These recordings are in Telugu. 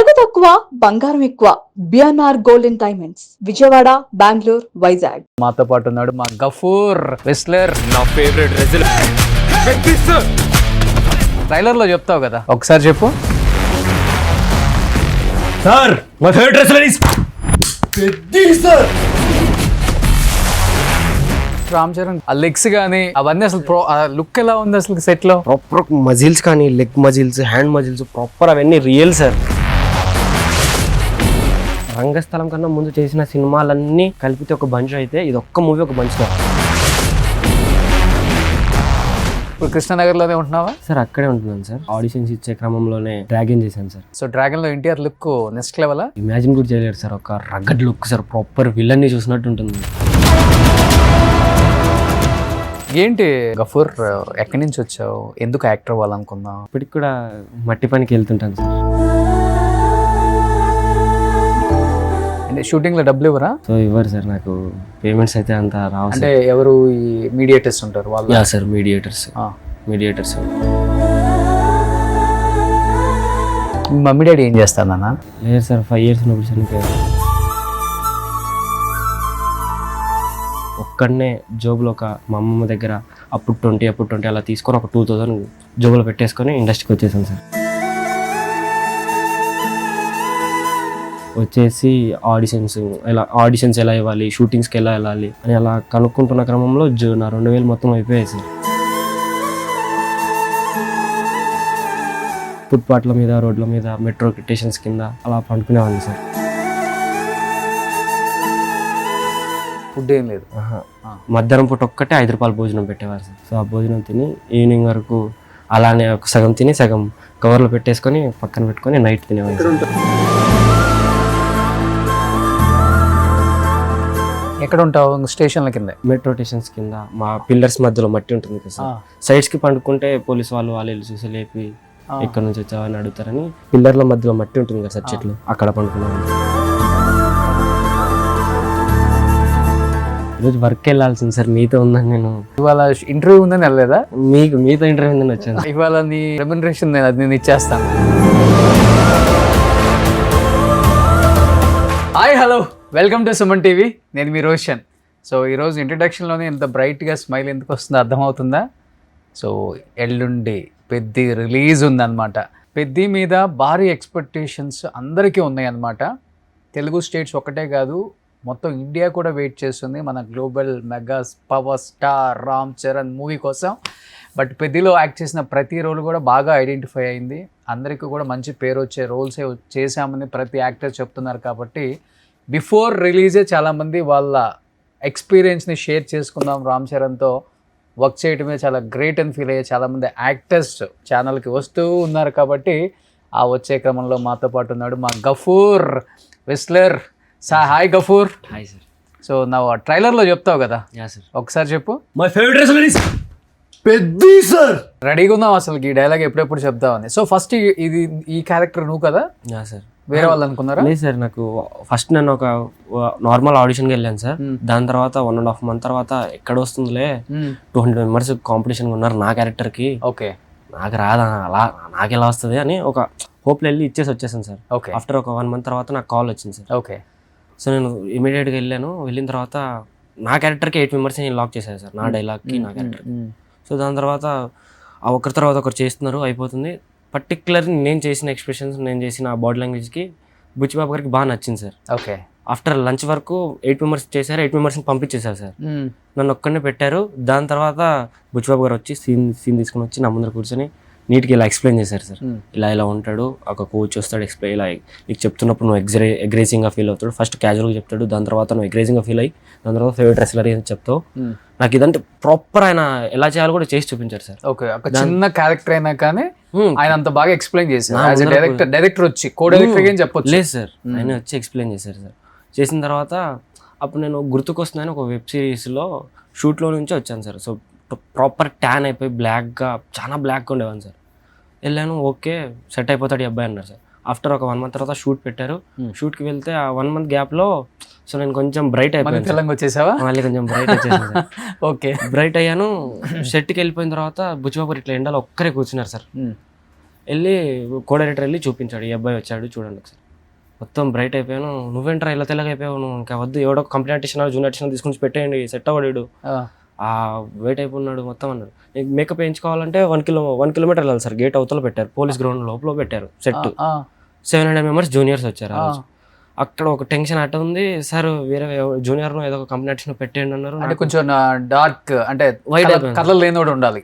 నగదు తక్కువ బంగారం ఎక్కువ. BNR golden diamonds, Vijayawada, Bengaluru, Vizag. మాతో పాటు ఉన్నాడు మా గఫూర్ రెస్లర్. నా ఫేవరెట్ రెజ్లర్. ట్రైలర్ లో చెప్తావు కదా, ఒకసారి చెప్పు. Sir my favourite wrestler is Peddi sir. Ram Charan ఆ లెగ్స్ గానీ అవన్నీ అసలు లుక్ ఎలా ఉంది అసలు సెట్ లో? ప్రాపర్ మజిల్స్ కానీ leg muscles, hand muscles proper అవన్నీ రియల్ సార్. రంగస్థలం కన్నా ముందు చేసిన సినిమాలన్నీ కలిపితే ఒక బంచ్ అయితే ఇది ఒక్క మూవీ ఒక బంచ్ సార్. ఇప్పుడు కృష్ణనగర్ లోనే ఉంటున్నావా? సార్ అక్కడే ఉంటున్నాను సార్. ఆడిషన్స్ ఇచ్చే క్రమంలోనే డ్రాగన్ చేశాను సార్. సో డ్రాగన్ లో NTR look next level. Imagine కూడా చేయలేరు సార్. ఒక rugged look sir, proper villain ని చూసినట్టు ఉంటుంది. ఏంటి గఫూర్, ఎక్కడి నుంచి వచ్చావు? ఎందుకు యాక్టర్ అవ్వాలనుకున్నావు? ఇప్పటికి కూడా మట్టి పనికి వెళ్తుంటాను సార్. అంటే షూటింగ్ లో డబ్బులు ఇవ్వరా? సో ఇవ్వరు సార్, నాకు పేమెంట్స్ అయితే అంత రావు. అంటే ఎవరు ఈ మీడియేటర్స్ ఉంటారు వాళ్ళు? Yeah sir, mediators. Mummy daddy ఏం చేస్తానన్నా? లేదు సార్, 5 years ఉన్నప్పుడు చనిపోయారు. ఒక్కడనే జోబులో ఒక మా అమ్మమ్మ దగ్గర అప్పుడు 20 అలా తీసుకొని ఒక 2000 జోబులో పెట్టేసుకొని ఇండస్ట్రీకి వచ్చేసాను సార్. వచ్చేసి ఆడిషన్స్ ఎలా ఇవ్వాలి, షూటింగ్స్కి ఎలా వెళ్ళాలి అని అలా కనుక్కుంటున్న క్రమంలో నా 2000 మొత్తం అయిపోయాయి సార్. ఫుట్పాత్ల మీద, రోడ్ల మీద, మెట్రో స్టేషన్స్ కింద అలా పండుకునేవాడిని సార్. ఫుడ్ ఏం లేదు. మధ్యాహ్నం పూట ఒక్కటే 5 రూపాయలు భోజనం పెట్టేవారు సార్. సో ఆ భోజనం తిని ఈవినింగ్ వరకు అలానే ఒక సగం తిని సగం కవర్లో పెట్టేసుకొని పక్కన పెట్టుకొని నైట్ తినేవాడిని సార్. ఎక్కడ ఉంటావు? స్టేషన్ల కింద, మెట్రో స్టేషన్స్ కింద. మా పిల్లర్స్ మధ్యలో మట్టి ఉంటుంది కదా సార్. సైడ్స్ కి పండుకుంటే పోలీసు వాళ్ళు చూసి లేపి ఎక్కడి నుంచి వచ్చావని అడుగుతారని పిల్లర్ల మధ్యలో మట్టి ఉంటుంది కదా సార్, చెట్లు, అక్కడ పండుకున్నాను. ఈరోజు వర్క్ వెళ్ళాల్సింది సార్, మీతో ఉందని నేను. ఇవాళ ఇంటర్వ్యూ ఉందని వెళ్ళలేదా? మీతో ఇంటర్వ్యూ ఉందని వచ్చాను. ఇవాళ నీ రెమ్యునరేషన్ నేను ఇచ్చేస్తాను. Hi, hello, welcome to Suman TV. నేను మీ రోషన్. సో ఈరోజు ఇంట్రడక్షన్లోనే ఇంత బ్రైట్గా స్మైల్ ఎందుకు వస్తుందో అర్థమవుతుందా? సో ఎల్లుండి పెద్ది రిలీజ్ ఉందన్నమాట. పెద్ది మీద భారీ ఎక్స్పెక్టేషన్స్ అందరికీ ఉన్నాయన్నమాట. తెలుగు స్టేట్స్ ఒకటే కాదు, మొత్తం ఇండియా కూడా వెయిట్ చేస్తుంది మన global mega power star Ram Charan movie కోసం. బట్ పెద్దిలో యాక్ట్ చేసిన ప్రతి రోల్ కూడా బాగా ఐడెంటిఫై అయింది. అందరికీ కూడా మంచి పేరు వచ్చే రోల్సే చేశామని ప్రతి యాక్టర్ చెప్తున్నారు. కాబట్టి బిఫోర్ రిలీజే చాలామంది వాళ్ళ ఎక్స్పీరియన్స్ని షేర్ చేసుకుందాం, రామ్ చరణ్తో వర్క్ చేయడమే చాలా గ్రేట్ అని ఫీల్ అయ్యే చాలామంది యాక్టర్స్ ఛానల్కి వస్తూ ఉన్నారు. కాబట్టి ఆ వచ్చే క్రమంలో మాతో పాటు ఉన్నాడు మా Gafoor wrestler. Hi Gafoor. Hi sir. So నా ట్రైలర్ లో చెప్తావు కదా, యా సార్. ఒకసారి చెప్పు. My favourite wrestler is Peddi sir. రెడీగా ఉన్నావు అసలు ఈ డైలాగ్ ఎప్పుడెప్పుడు చెప్తావని. సో ఫస్ట్ ఈ క్యారెక్టర్ నువ్వు కదా? Yeah sir. వేరే వాళ్ళు అనుకున్నారా? లేదు సార్, నాకు ఫస్ట్ నేను ఒక నార్మల్ ఆడిషన్కి వెళ్ళాను సార్. దాని తర్వాత 1.5 month తర్వాత ఎక్కడ వస్తుందిలే 200 members కాంపిటీషన్ ఉన్నారు నా క్యారెక్టర్కి. ఓకే, నాకు రాదా, అలా నాకు ఎలా వస్తుంది అని ఒక హోప్లో వెళ్ళి ఇచ్చేసి వచ్చేసాను సార్. ఓకే. ఆఫ్టర్ ఒక 1 month తర్వాత నాకు కాల్ వచ్చింది సార్. ఓకే. సో నేను ఇమీడియట్గా వెళ్ళిన తర్వాత నా క్యారెక్టర్కి 8 members నేను లాక్ చేశాను సార్, నా డైలాగ్కి నా క్యారెక్టర్కి. సో దాని తర్వాత ఒకరి తర్వాత ఒకరు చేస్తున్నారు, అయిపోతుంది. పర్టికులర్లీ నేను చేసిన ఎక్స్ప్రెషన్స్, నేను చేసిన బాడీ లాంగ్వేజ్కి బుచ్చిబాబు గారికి బాగా నచ్చింది సార్. ఓకే. ఆఫ్టర్ లంచ్ వరకు 8 members చేశారు, 8 membersని పంపించేశారు సార్. నన్ను ఒక్కడనే పెట్టారు. దాని తర్వాత బుచ్చిబాబు గారు వచ్చి సీన్ తీసుకుని వచ్చి నా ముందర కూర్చొని నీట్గా ఇలా ఎక్స్ప్లెయిన్ చేశారు సార్. ఇలా ఉంటాడు, ఒక కోచ్ వస్తాడు, ఎక్స్ప్లెయిన్ ఇలా నీకు చెప్తున్నప్పుడు నువ్వు అగ్రెసివ్గా ఫీల్ అవుతాడు. ఫస్ట్ క్యాజువల్గా చెప్తాడు, దాని తర్వాత నువ్వు అగ్రెసివ్గా ఫీల్ అయ్యి దాని తర్వాత ఫేవరెట్ రెస్లర్ అని చెప్తావు. నాకు ఇదంటే ప్రాపర్ ఆయన ఎలా చేయాలో కూడా చేసి చూపించారు సార్. ఓకే, ఒక చిన్న క్యారెక్టర్ అయినా కానీ ఆయన అంత బాగా ఎక్స్ప్లెయిన్ చేశారు. డైరెక్టర్ వచ్చి కో డైరెక్టర్ ఏం చెప్పొచ్చు? లేదు సార్, ఆయన వచ్చి ఎక్స్ప్లెయిన్ చేశారు సార్. చేసిన తర్వాత అప్పుడు నేను గుర్తుకొస్తున్నాను ఒక వెబ్ సిరీస్లో షూట్లో నుంచి వచ్చాను సార్. సో ప్రాపర్ ట్యాన్ అయిపోయి బ్లాక్గా, చాలా బ్లాక్గా ఉండేవాను సార్. వెళ్ళాను, ఓకే సెట్ అయిపోతాడు ఈ అబ్బాయి అన్నారు సార్. ఆఫ్టర్ ఒక 1 month తర్వాత షూట్ పెట్టారు. షూట్కి వెళ్తే ఆ 1 month గ్యాప్లో సో నేను కొంచెం బ్రైట్ అయిపోయాను. తెలంగాణ వచ్చేసావా? మళ్ళీ కొంచెం బ్రైట్ వచ్చేసాను సార్. ఓకే, బ్రైట్ అయ్యాను. సెట్కి వెళ్ళిపోయిన తర్వాత బుచ్చిబాబు ఇట్లా ఎండలో ఒక్కరే కూర్చున్నారు సార్. వెళ్ళి కో డైరెక్టర్ వెళ్ళి చూపించాడు, ఈ అబ్బాయి వచ్చాడు చూడండి ఒకసారి. మొత్తం బ్రైట్ అయిపోయాను. నువ్వేంట్రా ఇలా తెల్లగా అయిపోయావు, నువ్వు ఇంకా వద్దు, ఎవడో కంపెనీ ఆర్టిస్ట్ జూనియర్ ఆర్టిస్ట్ తీసుకుని పెట్టేయండి, సెట్ అవ్వడాడు, ఆ వెయిట్ అయిపోయినాడు మొత్తం అన్నాడు. మేకప్ వేయించుకోవాలంటే 1 కిలోమీటర్ వెళ్ళాలి సార్. గేట్ అవతల పెట్టారు, పోలీస్ గ్రౌండ్ లోపల పెట్టారు సెట్. 700 మెంబర్స్ జూనియర్స్ వచ్చారు ఆ రోజు. అక్కడ ఒక టెన్షన్ అట్ట ఉంది సార్, వేరే జూనియర్ ఏదో ఒక కంపెనీ ఆర్టిస్ట్ పెట్టేయండి అన్నారు. అంటే కొంచెం డార్క్, అంటే వైట్ కలర్ లేనివాడు ఉండాలి,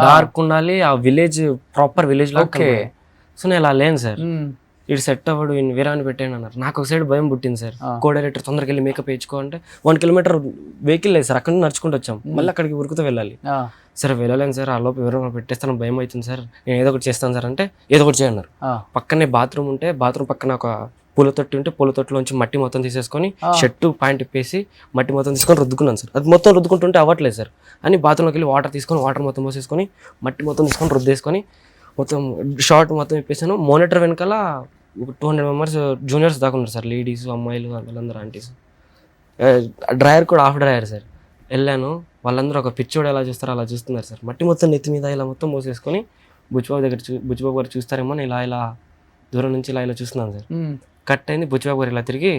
డార్క్ ఉండాలి, ఆ విలేజ్ ప్రాపర్ విలేజ్ లో. సో నేను ఇలా లేను సార్, ఇటు సెట్ అవ్వడు, వేరే అని పెట్టాను అన్నారు. నాకు ఒక సైడ్ భయం పుట్టింది సార్. కో డైరెక్టర్ తొందరగా వెళ్ళి మేకప్ వేయించుకో అంటే 1 కిలోమీటర్ వెహికల్ లేదు సార్, అక్కడ నుంచి నడుచుకుంటూ వచ్చాం, మళ్ళీ అక్కడికి ఉరుకుతూ వెళ్ళాలి. సార్ వెళ్ళలేను సార్, ఆ లోపు ఎవరైనా పెట్టేస్తాను, భయం అవుతుంది సార్, నేను ఏదో ఒకటి చేస్తాను సార్ అంటే ఏదో ఒకటి చేయన్నారు. పక్కనే బాత్రూమ్ ఉంటే బాత్రూమ్ పక్కన ఒక పూల తొట్టి ఉంటే పూల తొట్టిలోంచి మట్టి మొత్తం తీసేసుకొని షర్టు ప్యాంట్ ఇప్పేసి మట్టి మొత్తం తీసుకొని రుద్దుకున్నాను సార్. అది మొత్తం రుద్దుకుంటుంటే అవ్వట్లేదు సార్ అని బాత్రూమ్లోకి వెళ్ళి వాటర్ తీసుకొని వాటర్ మొత్తం పోసేసుకొని మట్టి మొత్తం తీసుకొని రుద్దేసుకొని మొత్తం షార్ట్ మొత్తం ఇప్పేసాను. మానిటర్ వెనకాల 200 మెంబర్స్ జూనియర్స్ దాకా ఉన్నారు సార్, లేడీస్ అమ్మాయిలు వాళ్ళందరూ ఆంటీస్. డ్రైయర్ కూడా హాఫ్ డ్రైయర్ సార్. వెళ్ళాను, వాళ్ళందరూ ఒక పిచ్చోడు ఎలా చూస్తారో అలా చూస్తున్నారు సార్. మట్టి మొత్తం నెత్తి మీద ఇలా మొత్తం పోసేసుకొని బుచ్చిబాబు గారు చూస్తారేమో ఇలా దూరం నుంచి ఇలా చూస్తున్నాను సార్. కట్ అయింది, బుచ్చిబాబు గారు ఇలా తిరిగి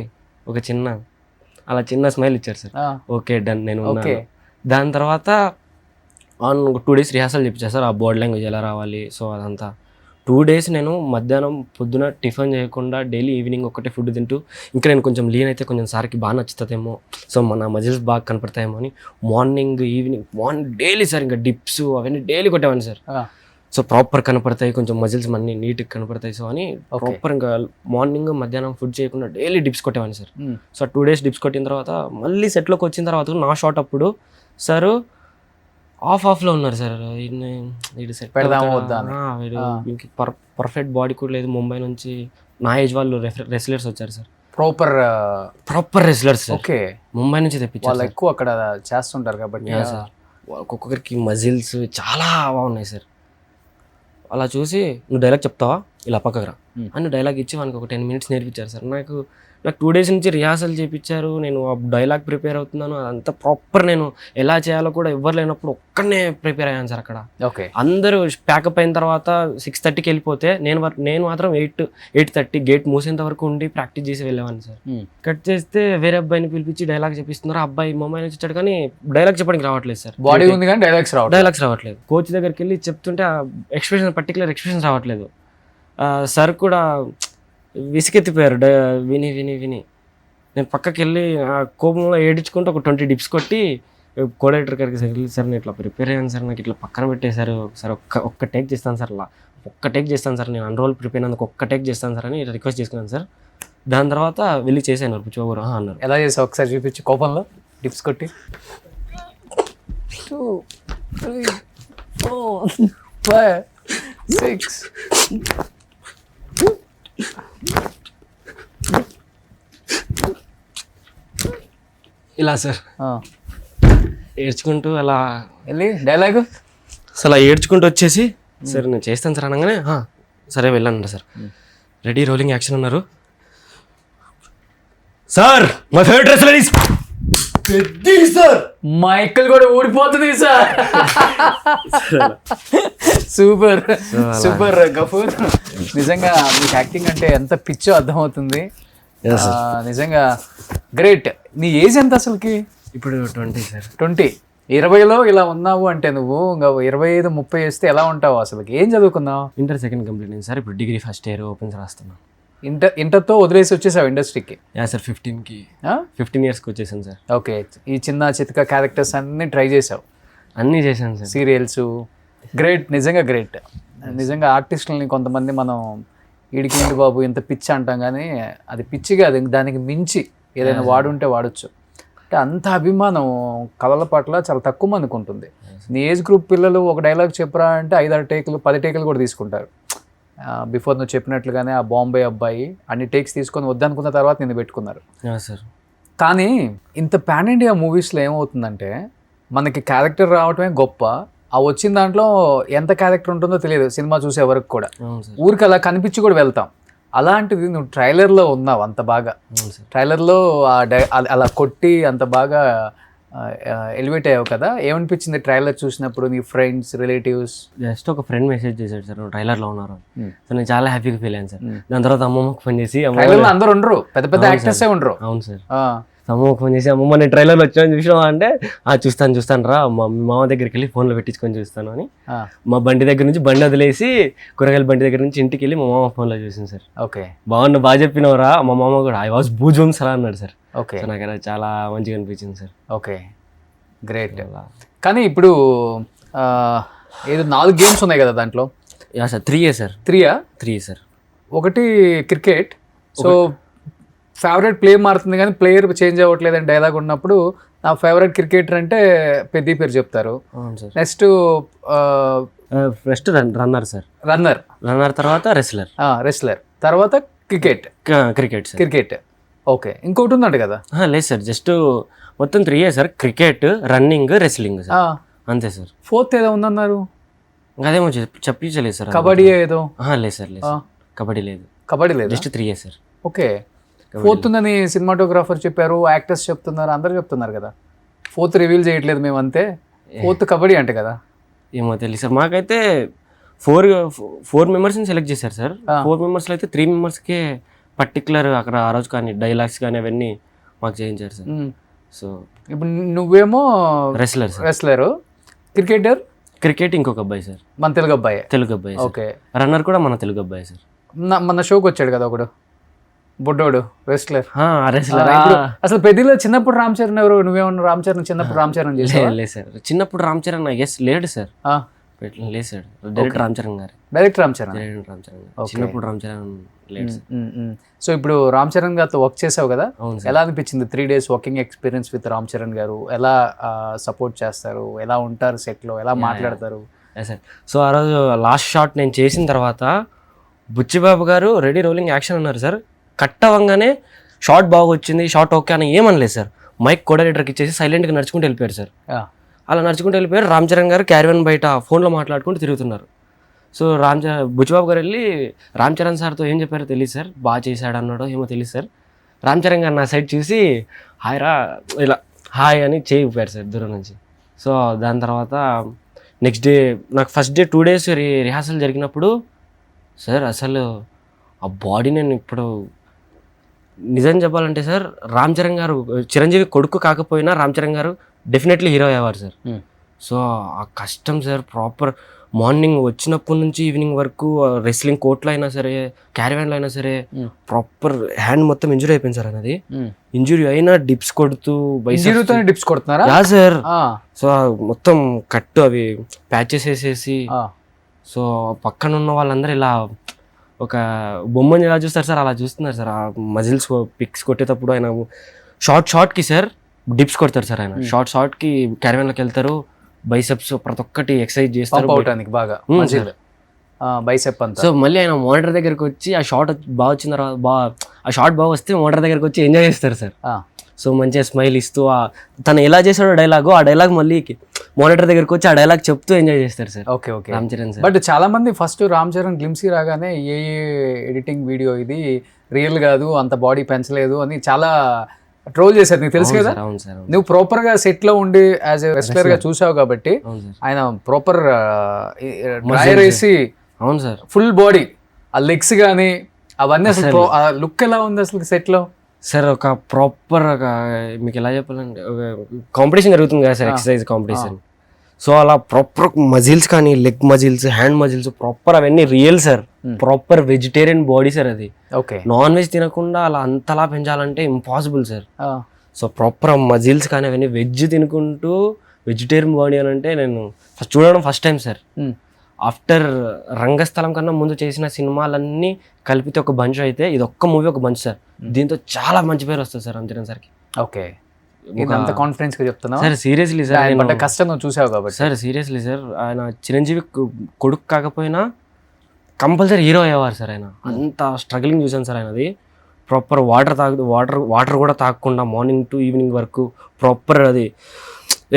ఒక చిన్న స్మైల్ ఇచ్చారు సార్. ఓకే డన్, నేను ఉన్నాను. దాని తర్వాత 2 days రిహార్సల్ చెప్పించారు సార్, ఆ బోర్డ్ లాంగ్వేజ్ ఎలా రావాలి. సో అదంతా 2 days నేను మధ్యాహ్నం పొద్దున టిఫిన్ చేయకుండా డైలీ ఈవినింగ్ ఒకటే ఫుడ్ తింటూ, ఇంకా నేను కొంచెం లీన్ అయితే కొంచెం సార్కి బాగా నచ్చుతుందేమో, సో మన మజిల్స్ బాగా కనపడతాయేమో అని మార్నింగ్ డైలీ సార్ ఇంకా డిప్స్ అవన్నీ డైలీ కొట్టేవాడిని సార్. సో ప్రాపర్ కనపడతాయి, కొంచెం మజిల్స్ అన్నీ నీట్గా కనపడతాయి. సో అని ప్రాపర్ ఇంకా మార్నింగ్ మధ్యాహ్నం ఫుడ్ చేయకుండా డైలీ డిప్స్ కొట్టేవాడిని సార్. సో 2 days డిప్స్ కొట్టిన తర్వాత మళ్ళీ సెట్లోకి వచ్చిన తర్వాత నా షాట్ అప్పుడు సార్ ఆఫ్లో ఉన్నారు సార్. వీడు సెట్ వీడికి పర్ఫెక్ట్ బాడీ కూడా లేదు. ముంబై నుంచి నా ఏజ్ వాళ్ళు రెస్లర్స్ వచ్చారు sir, proper wrestlers. Okay, Mumbai నుంచి తెప్పించారు, ఎక్కువ అక్కడ చేస్తుంటారు కాబట్టి సార్. ఒక్కొక్కరికి మజిల్స్ చాలా బాగున్నాయి సార్. అలా చూసి నువ్వు డైలాగ్ చెప్తావా, ఇలా పక్కకు రా అని డైలాగ్ ఇచ్చి మనకు ఒక 10 minutes నేర్పించారు సార్. నాకు 2 days నుంచి రిహార్సల్ చేయించారు. నేను ఆ డైలాగ్ ప్రిపేర్ అవుతున్నాను, అదంతా ప్రాపర్. నేను ఎలా చేయాలో కూడా ఎవరు లేనప్పుడు ఒక్కనే ప్రిపేర్ అయ్యాను సార్ అక్కడ. ఓకే, అందరూ ప్యాకప్ అయిన తర్వాత 6:30కి వెళ్ళిపోతే నేను మాత్రం 8:30 గేట్ మూసేంత వరకు ఉండి ప్రాక్టీస్ చేసి వెళ్ళేవాడిని సార్. కట్ చేస్తే వేరే అబ్బాయిని పిలిపించి డైలాగ్ చెప్పిస్తున్నారు. ఆ అబ్బాయి ముంబై నుంచి వచ్చాడు కానీ డైలాగ్ చెప్పడానికి రావట్లేదు సార్. బాడీ ఉంది కానీ డైలాగ్స్ రావట్లేదు. కోచ్ దగ్గరికి వెళ్ళి చెప్తుంటే పర్టికులర్ ఎక్స్ప్రెషన్స్ రావట్లేదు. సార్ కూడా విసిగెత్తిపోయారు విని విని విని. నేను పక్కకి వెళ్ళి ఆ కోపంలో ఏడించుకుంటూ ఒక 20 డిప్స్ కొట్టి కో డైరెక్టర్ గారికి సార్ నేను ఇట్లా ప్రిపేర్ అయ్యాను సార్, నాకు ఇట్లా పక్కన పెట్టేశారు సార్, ఒక్క టేక్ చేస్తాను సార్, అలా ఒక్క టేక్ చేస్తాను సార్, నేను అన్ని రోజులు ప్రిపేర్ అయినందుకు ఒక్క టేక్ చేస్తాను సార్ అని రిక్వెస్ట్ చేసుకున్నాను సార్. దాని తర్వాత వెళ్ళి చేశాను బుచ్చిబాబు గారు అన్నారు. ఎలా చేసావు ఒకసారి చూపించి, కోపంలో డిప్స్ కొట్టి. 2 3 4 5 6 ఇలా సార్ ఏడ్చుకుంటూ అలా వెళ్ళి డైలాగు అసలు ఏడ్చుకుంటూ వచ్చేసి సార్ నేను చేస్తాను సార్ అనగానే సరే వెళ్ళండి సార్. రెడీ రోలింగ్ యాక్షన్ అన్నారు sir. My favourite wrestler is Peddi sir. Michael కూడా ఊడిపోతుంది సార్. సూపర్ గఫూర్, నిజంగా మీకు యాక్టింగ్ అంటే ఎంత పిచ్చో అర్థమవుతుంది. నిజంగా గ్రేట్. నీ ఏజ్ ఎంత అసలుకి? ఇప్పుడు 20 సార్. 20. 20లో ఇలా ఉన్నావు అంటే నువ్వు ఇంకా 25-30 వేస్తే ఎలా ఉంటావు అసలుకి? ఏం చదువుకున్నావు? ఇంటర్ సెకండ్ కంప్లీట్ అయింది సార్. ఇప్పుడు డిగ్రీ ఫస్ట్ ఇయర్ ఓపెన్స్ రాస్తున్నాను. ఇంటర్తో వదిలేసి వచ్చేసావు ఇండస్ట్రీకి? సార్ 15 yearsకి వచ్చేసాను సార్. ఓకే, ఈ చిన్న చితక క్యారెక్టర్స్ అన్ని ట్రై చేసావు? అన్నీ చేశాను సార్. సీరియల్స్. గ్రేట్, నిజంగా గ్రేట్. నిజంగా ఆర్టిస్టులని కొంతమంది మనం ఈడికి ఏంటి బాబు ఇంత పిచ్చి అంటాం, కానీ అది పిచ్చి కాదు, దానికి మించి ఏదైనా వాడుంటే వాడచ్చు. అంటే అంత అభిమానం కళల పట్ల చాలా తక్కువ మందికి ఉంటుంది. నీ ఏజ్ గ్రూప్ పిల్లలు ఒక డైలాగ్ చెప్పరా అంటే 5-6 టేకులు 10 టేకులు కూడా తీసుకుంటారు. బిఫోర్ నువ్వు చెప్పినట్లుగానే ఆ బాంబే అబ్బాయి అన్ని టేక్స్ తీసుకొని వద్దనుకున్న తర్వాత నిన్ను పెట్టుకున్నారు సార్. కానీ ఇంత పాన్ ఇండియా మూవీస్లో ఏమవుతుందంటే మనకి క్యారెక్టర్ రావటమే గొప్ప, ఆ వచ్చిన దాంట్లో ఎంత క్యారెక్టర్ ఉంటుందో తెలియదు సినిమా చూసే వరకు కూడా. ఊరికి అలా కనిపించి కూడా వెళ్తాం. అలాంటిది నువ్వు ట్రైలర్లో ఉన్నావు అంత బాగా. ట్రైలర్లో అలా కొట్టి అంత బాగా ఎలివేట్ అయ్యావు కదా, ఏమనిపించింది ట్రైలర్ చూసినప్పుడు? నీ ఫ్రెండ్స్, రిలేటివ్స్? జస్ట్ ఒక ఫ్రెండ్ మెసేజ్ చేశాడు సార్, ట్రైలర్లో ఉన్నారు. సో నేను చాలా హ్యాపీగా ఫీల్ అయ్యాను సార్. దాని తర్వాత అమ్మమ్మకి ఫోన్ చేసి, ట్రైలర్లో అందరూ ఉండరు, పెద్ద పెద్ద యాక్టర్సే ఉండరు. అవును సార్. అమ్మమ్మకి ఫోన్ చేసి, అమ్మమ్మ నేను ట్రైలర్లో వచ్చాను చూసినావా అంటే, చూస్తాను రా, మా మామ దగ్గరికి వెళ్ళి ఫోన్లో పెట్టించుకొని చూస్తాను అని మా బండి దగ్గర నుంచి బండి వదిలేసి కూరగాయల బండి దగ్గర నుంచి ఇంటికి వెళ్ళి మా మామ ఫోన్లో చూసాను సార్. ఓకే, బాగా చెప్పినవరా. మా మామ కూడా ఐ వాజ్ బూజూమ్స్ రా అన్నాడు సార్. ఓకే, నాకు అది చాలా మంచిగా అనిపించింది సార్. Okay, great. కానీ ఇప్పుడు ఏదో 4 గేమ్స్ ఉన్నాయి కదా దాంట్లో? Yeah sir, 3 sir. 3 సార్. ఒకటి క్రికెట్. సో ఫేవరెట్ ప్లే మారుతుంది కానీ ప్లేయర్ చేంజ్ అవ్వట్లేదు అని డైలాగ్ ఉన్నప్పుడు నా ఫేవరెట్ క్రికెటర్ అంటే పెద్ద పేరు చెప్తారు. Next first runner sir. Runner తర్వాత రెస్లర్ తర్వాత క్రికెట్. ఓకే, ఇంకోటి ఉందంట కదా? లేదు సార్, జస్ట్ మొత్తం 3 sir. Cricket, running, wrestling sir, అంతే సార్. 4th ఏదో ఉందన్నారు, అదేమో చెప్పించలేదు సార్. కబడ్డీ ఏదో? లేదు సార్, లేదు. కబడ్డీ లేదు, జస్ట్ 3 సార్. ఓకే, 4th ఉందని సినిమాటోగ్రాఫర్ చెప్పారు, యాక్టర్స్ చెప్తున్నారు, అందరు చెప్తున్నారు కదా. 4th రివీల్ చేయట్లేదు మేము, అంతే. 4th కబడ్డీ అంటే కదా? ఏమో తెలియదు సార్. మాకైతే 4 మెంబర్స్ని సెలెక్ట్ చేశారు సార్. 4 మెంబర్స్లో అయితే 3 మెంబర్స్కే పర్టికులర్ అక్కడ ఆ రోజు కానీ డైలాగ్స్ కానీ అవన్నీ మాకు చేయించారు సార్. సో ఇప్పుడు నువ్వేమో రెస్లర్, క్రికెట్ ఇంకొక అబ్బాయి సార్, మన తెలుగు అబ్బాయి. ఓకే, రన్నర్ కూడా మన తెలుగు అబ్బాయి సార్. మన షోకి వచ్చాడు కదా ఒకడు బుడ్డోడు రెస్లర్. అసలు పెద్దలో చిన్నప్పుడు రామ్ చరణ్ ఎవరు? నువ్వేమన్నా రామ్ చరణ్ చిన్నప్పుడు రామ్ చరణ్ చేసావా? లేదు సార్, చిన్నప్పుడు రామ్ చరణ్ లేడు సార్. లేదు సార్, డైరెక్ట్ రామ్ చరణ్ గారు. చిన్నప్పుడు రామ్ చరణ్ లేడు. సో ఇప్పుడు రామ్ చరణ్ గారితో వర్క్ చేసావు కదా, ఎలా అనిపించింది 3 days working experience with Ram Charan గారు? ఎలా సపోర్ట్ చేస్తారు, ఎలా ఉంటారు సెట్లో, ఎలా మాట్లాడతారు? సార్, సో ఆ రోజు లాస్ట్ షాట్ నేను చేసిన తర్వాత బుచ్చిబాబు గారు రెడీ రోలింగ్ యాక్షన్ అన్నారు సార్. కట్ అవ్వగానే షాట్ బాగా వచ్చింది, షాట్ ఓకే అని ఏమనలేదు సార్. మైక్ కోఆర్డినేటర్కి ఇచ్చేసి సైలెంట్గా నడుచుకుంటూ వెళ్ళిపోయారు సార్. అలా నడుచుకుంటూ వెళ్ళిపోయారు. రామ్ చరణ్ గారు క్యారియన్ బయట ఫోన్లో మాట్లాడుకుంటూ తిరుగుతున్నారు. సో బుచ్చిబాబు గారు వెళ్ళి రామ్ చరణ్ సార్తో ఏం చెప్పారో తెలియదు సార్, బాగా చేశాడు అన్నాడో ఏమో తెలియదు సార్. రామ్ చరణ్ గారు నా సైడ్ చూసి హాయ్ రా ఇలా హాయ్ అని చేయి ఊపారు సార్ దూరం నుంచి. సో దాని తర్వాత నెక్స్ట్ డే నాకు ఫస్ట్ డే 2 days రిహార్సల్ జరిగినప్పుడు సార్ అసలు ఆ బాడీ నేను ఇప్పుడు నిజం చెప్పాలంటే సార్, రామ్ చరణ్ గారు చిరంజీవి కొడుకు కాకపోయినా రామ్ చరణ్ గారు డెఫినెట్లీ హీరో అయ్యేవారు సార్. సో ఆ కష్టం సార్, ప్రాపర్ మార్నింగ్ వచ్చినప్పటి నుంచి ఈవినింగ్ వరకు రెస్లింగ్ కోర్ట్లో అయినా సరే, క్యారివాన్లో అయినా సరే ప్రాపర్ హ్యాండ్ మొత్తం ఇంజురీ అయిపోయింది సార్. అనేది ఇంజురీ అయినా డిప్స్ కొడుతూ డిప్స్ కొడుతున్నారా? సార్. సో మొత్తం కట్టు అవి ప్యాచెస్ వేసేసి, సో పక్కన ఉన్న వాళ్ళందరూ ఇలా ఒక బొమ్మని ఎలా చూస్తారు సార్ అలా చూస్తున్నారు సార్. ఆ మజిల్స్ పిక్స్ కొట్టేటప్పుడు ఆయన షార్ట్కి సార్ డిప్స్ కొడతారు సార్. ఆయన షార్ట్కి క్యారివాన్లోకి వెళ్తారు, బైసెప్స్ ప్రతి ఒక్కటి ఎక్సర్సైజ్ చేస్తారు బాగా బైసెప్ అంతా. సో మళ్ళీ ఆయన మోనిటర్ దగ్గరికి వచ్చి ఆ షాట్ బాగా వచ్చిన తర్వాత ఆ షాట్ బాగా వస్తే మోనిటర్ దగ్గరికి వచ్చి ఎంజాయ్ చేస్తారు సార్. సో మంచిగా స్మైల్ ఇస్తూ తను ఎలా చేశాడో డైలాగు, ఆ డైలాగ్ మళ్ళీ మోనిటర్ దగ్గరికి వచ్చి ఆ డైలాగ్ చెప్తూ ఎంజాయ్ చేస్తారు sir. Okay, Ram Charan sir. But చాలా మంది ఫస్ట్ రామ్ చరణ్ గ్లిమ్సీ రాగానే ఏ ఎడిటింగ్ వీడియో ఇది రియల్ కాదు, అంత బాడీ పెంచలేదు అని చాలా ట్రోల్ చేశారు. నీకు తెలుసు కదా, నువ్వు ప్రాపర్ గా సెట్ లో ఉండి యాజ్ ఎ రెస్లర్ గా చూసావు కాబట్టి ఆయన ప్రాపర్ డ్రైయర్ వేసి అవును సార్ ఫుల్ బాడీ ఆ లెగ్స్ కానీ అవన్నీ అసలు లుక్ ఎలా ఉంది అసలు సెట్ లో సార్? ఒక ప్రాపర్ మీకు ఎలా చెప్పాలంటే ఒక కాంపిటీషన్ జరుగుతుంది కదా సార్, ఎక్సర్సైజ్ కాంపిటీషన్. సో అలా ప్రాపర్ మజిల్స్ కానీ leg muscles, hand muscles proper అవన్నీ real sir. Proper vegetarian body sir అది. ఓకే, నాన్ వెజ్ తినకుండా అలా అంతలా పెంచాలంటే impossible sir. So proper muscles కానీ అవన్నీ వెజ్ తినుకుంటూ వెజిటేరియన్ బాడీ అని అంటే నేను చూడడం ఫస్ట్ టైం సార్. ఆఫ్టర్ రంగస్థలం కన్నా ముందు చేసిన సినిమాలన్నీ కలిపితే ఒక బంచ్ అయితే ఇది ఒక్క మూవీ ఒక బంచ్ సార్. దీంతో చాలా మంచి పేరు వస్తుంది సార్ రామ్ చరణ్ సార్కి. ఓకే, అంత కాన్ఫిడెన్స్ గా చెప్తున్నా సార్. సీరియస్లీ సార్, కష్టం చూసావు కాబట్టి సార్. సీరియస్లీ సార్, ఆయన చిరంజీవి కొడుకు కాకపోయినా కంపల్సరీ హీరో అయ్యేవారు సార్. ఆయన అంత స్ట్రగ్లింగ్ చూసాను సార్. ఆయనది ప్రాపర్ వాటర్ కూడా తాగకుండా మార్నింగ్ టు ఈవినింగ్ వరకు ప్రాపర్ అది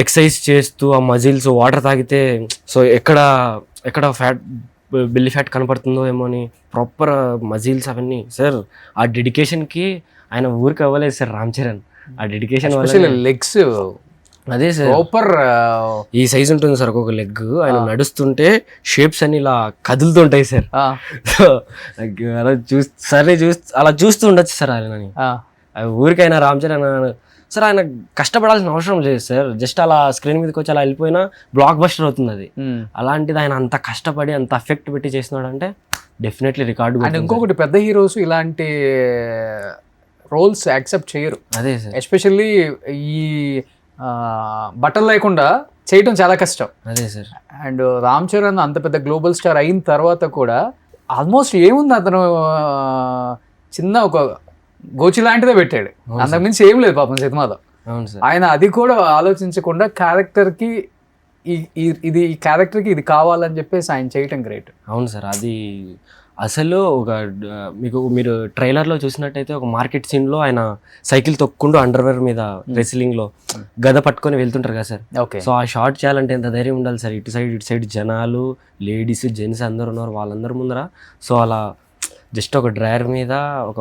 ఎక్సర్సైజ్ చేస్తూ ఆ మజిల్స్ వాటర్ తాగితే సో ఎక్కడ ఫ్యాట్ బెల్లి ఫ్యాట్ కనపడుతుందో ఏమో అని ప్రాపర్ మజిల్స్ అవన్నీ సార్. ఆ డెడికేషన్కి ఆయన ఊరికి అవ్వలేదు సార్ రామ్ చరణ్. ఆ డెడికేషన్ లెగ్స్ అదే సార్ ప్రాపర్ ఈ సైజ్ ఉంటుంది సార్ ఒక్కొక్క లెగ్. ఆయన నడుస్తుంటే షేప్స్ అన్ని ఇలా కదులుతుంటాయి సార్. సో అలా అలా చూస్తూ ఉండొచ్చు సార్ ఆయనని. ఊరికైనా రామ్ చరణ్ సార్ ఆయన కష్టపడాల్సిన అవసరం లేదు సార్. జస్ట్ అలా స్క్రీన్ మీదకి వచ్చి అలా వెళ్ళిపోయినా బ్లాక్ బస్టర్ అవుతుంది అది. అలాంటిది ఆయన అంత కష్టపడి అంత ఎఫెక్ట్ పెట్టి చేస్తున్నాడు అంటే డెఫినెట్లీ రికార్డు. అండ్ ఇంకొకటి పెద్ద హీరోస్ ఇలాంటి రోల్స్ యాక్సెప్ట్ చేయరు. అదే సార్, ఎస్పెషల్లీ ఈ బట్టలు లేకుండా చేయటం చాలా కష్టం. అదే సార్. అండ్ రామ్ చరణ్ అంత పెద్ద గ్లోబల్ స్టార్ అయిన తర్వాత కూడా ఆల్మోస్ట్ ఏముంది అతను చిన్న ఒక గోచి లాంటిదే పెట్టాడు, అంతకుమించి ఏం లేదు పాపం సినిమాలో. అవును సార్. ఆయన అది కూడా ఆలోచించకుండా క్యారెక్టర్కి ఇది ఈ క్యారెక్టర్కి ఇది కావాలని చెప్పేసి ఆయన చేయటం గ్రేట్. అవును సార్. అది అసలు ఒక మీరు ట్రైలర్లో చూసినట్టయితే ఒక మార్కెట్ సీన్లో ఆయన సైకిల్ తొక్కుంటూ అండర్వేర్ మీద రెస్లింగ్లో గద పట్టుకొని వెళ్తుంటారు కదా సార్. ఓకే. సో ఆ షాట్ చేయాలంటే ఎంత ధైర్యం ఉండాలి సార్. ఇటు సైడ్ జనాలు, లేడీస్, జెంట్స్ అందరు ఉన్నారు వాళ్ళందరూ ముందర. సో అలా జస్ట్ ఒక డ్రైవర్ మీద ఒక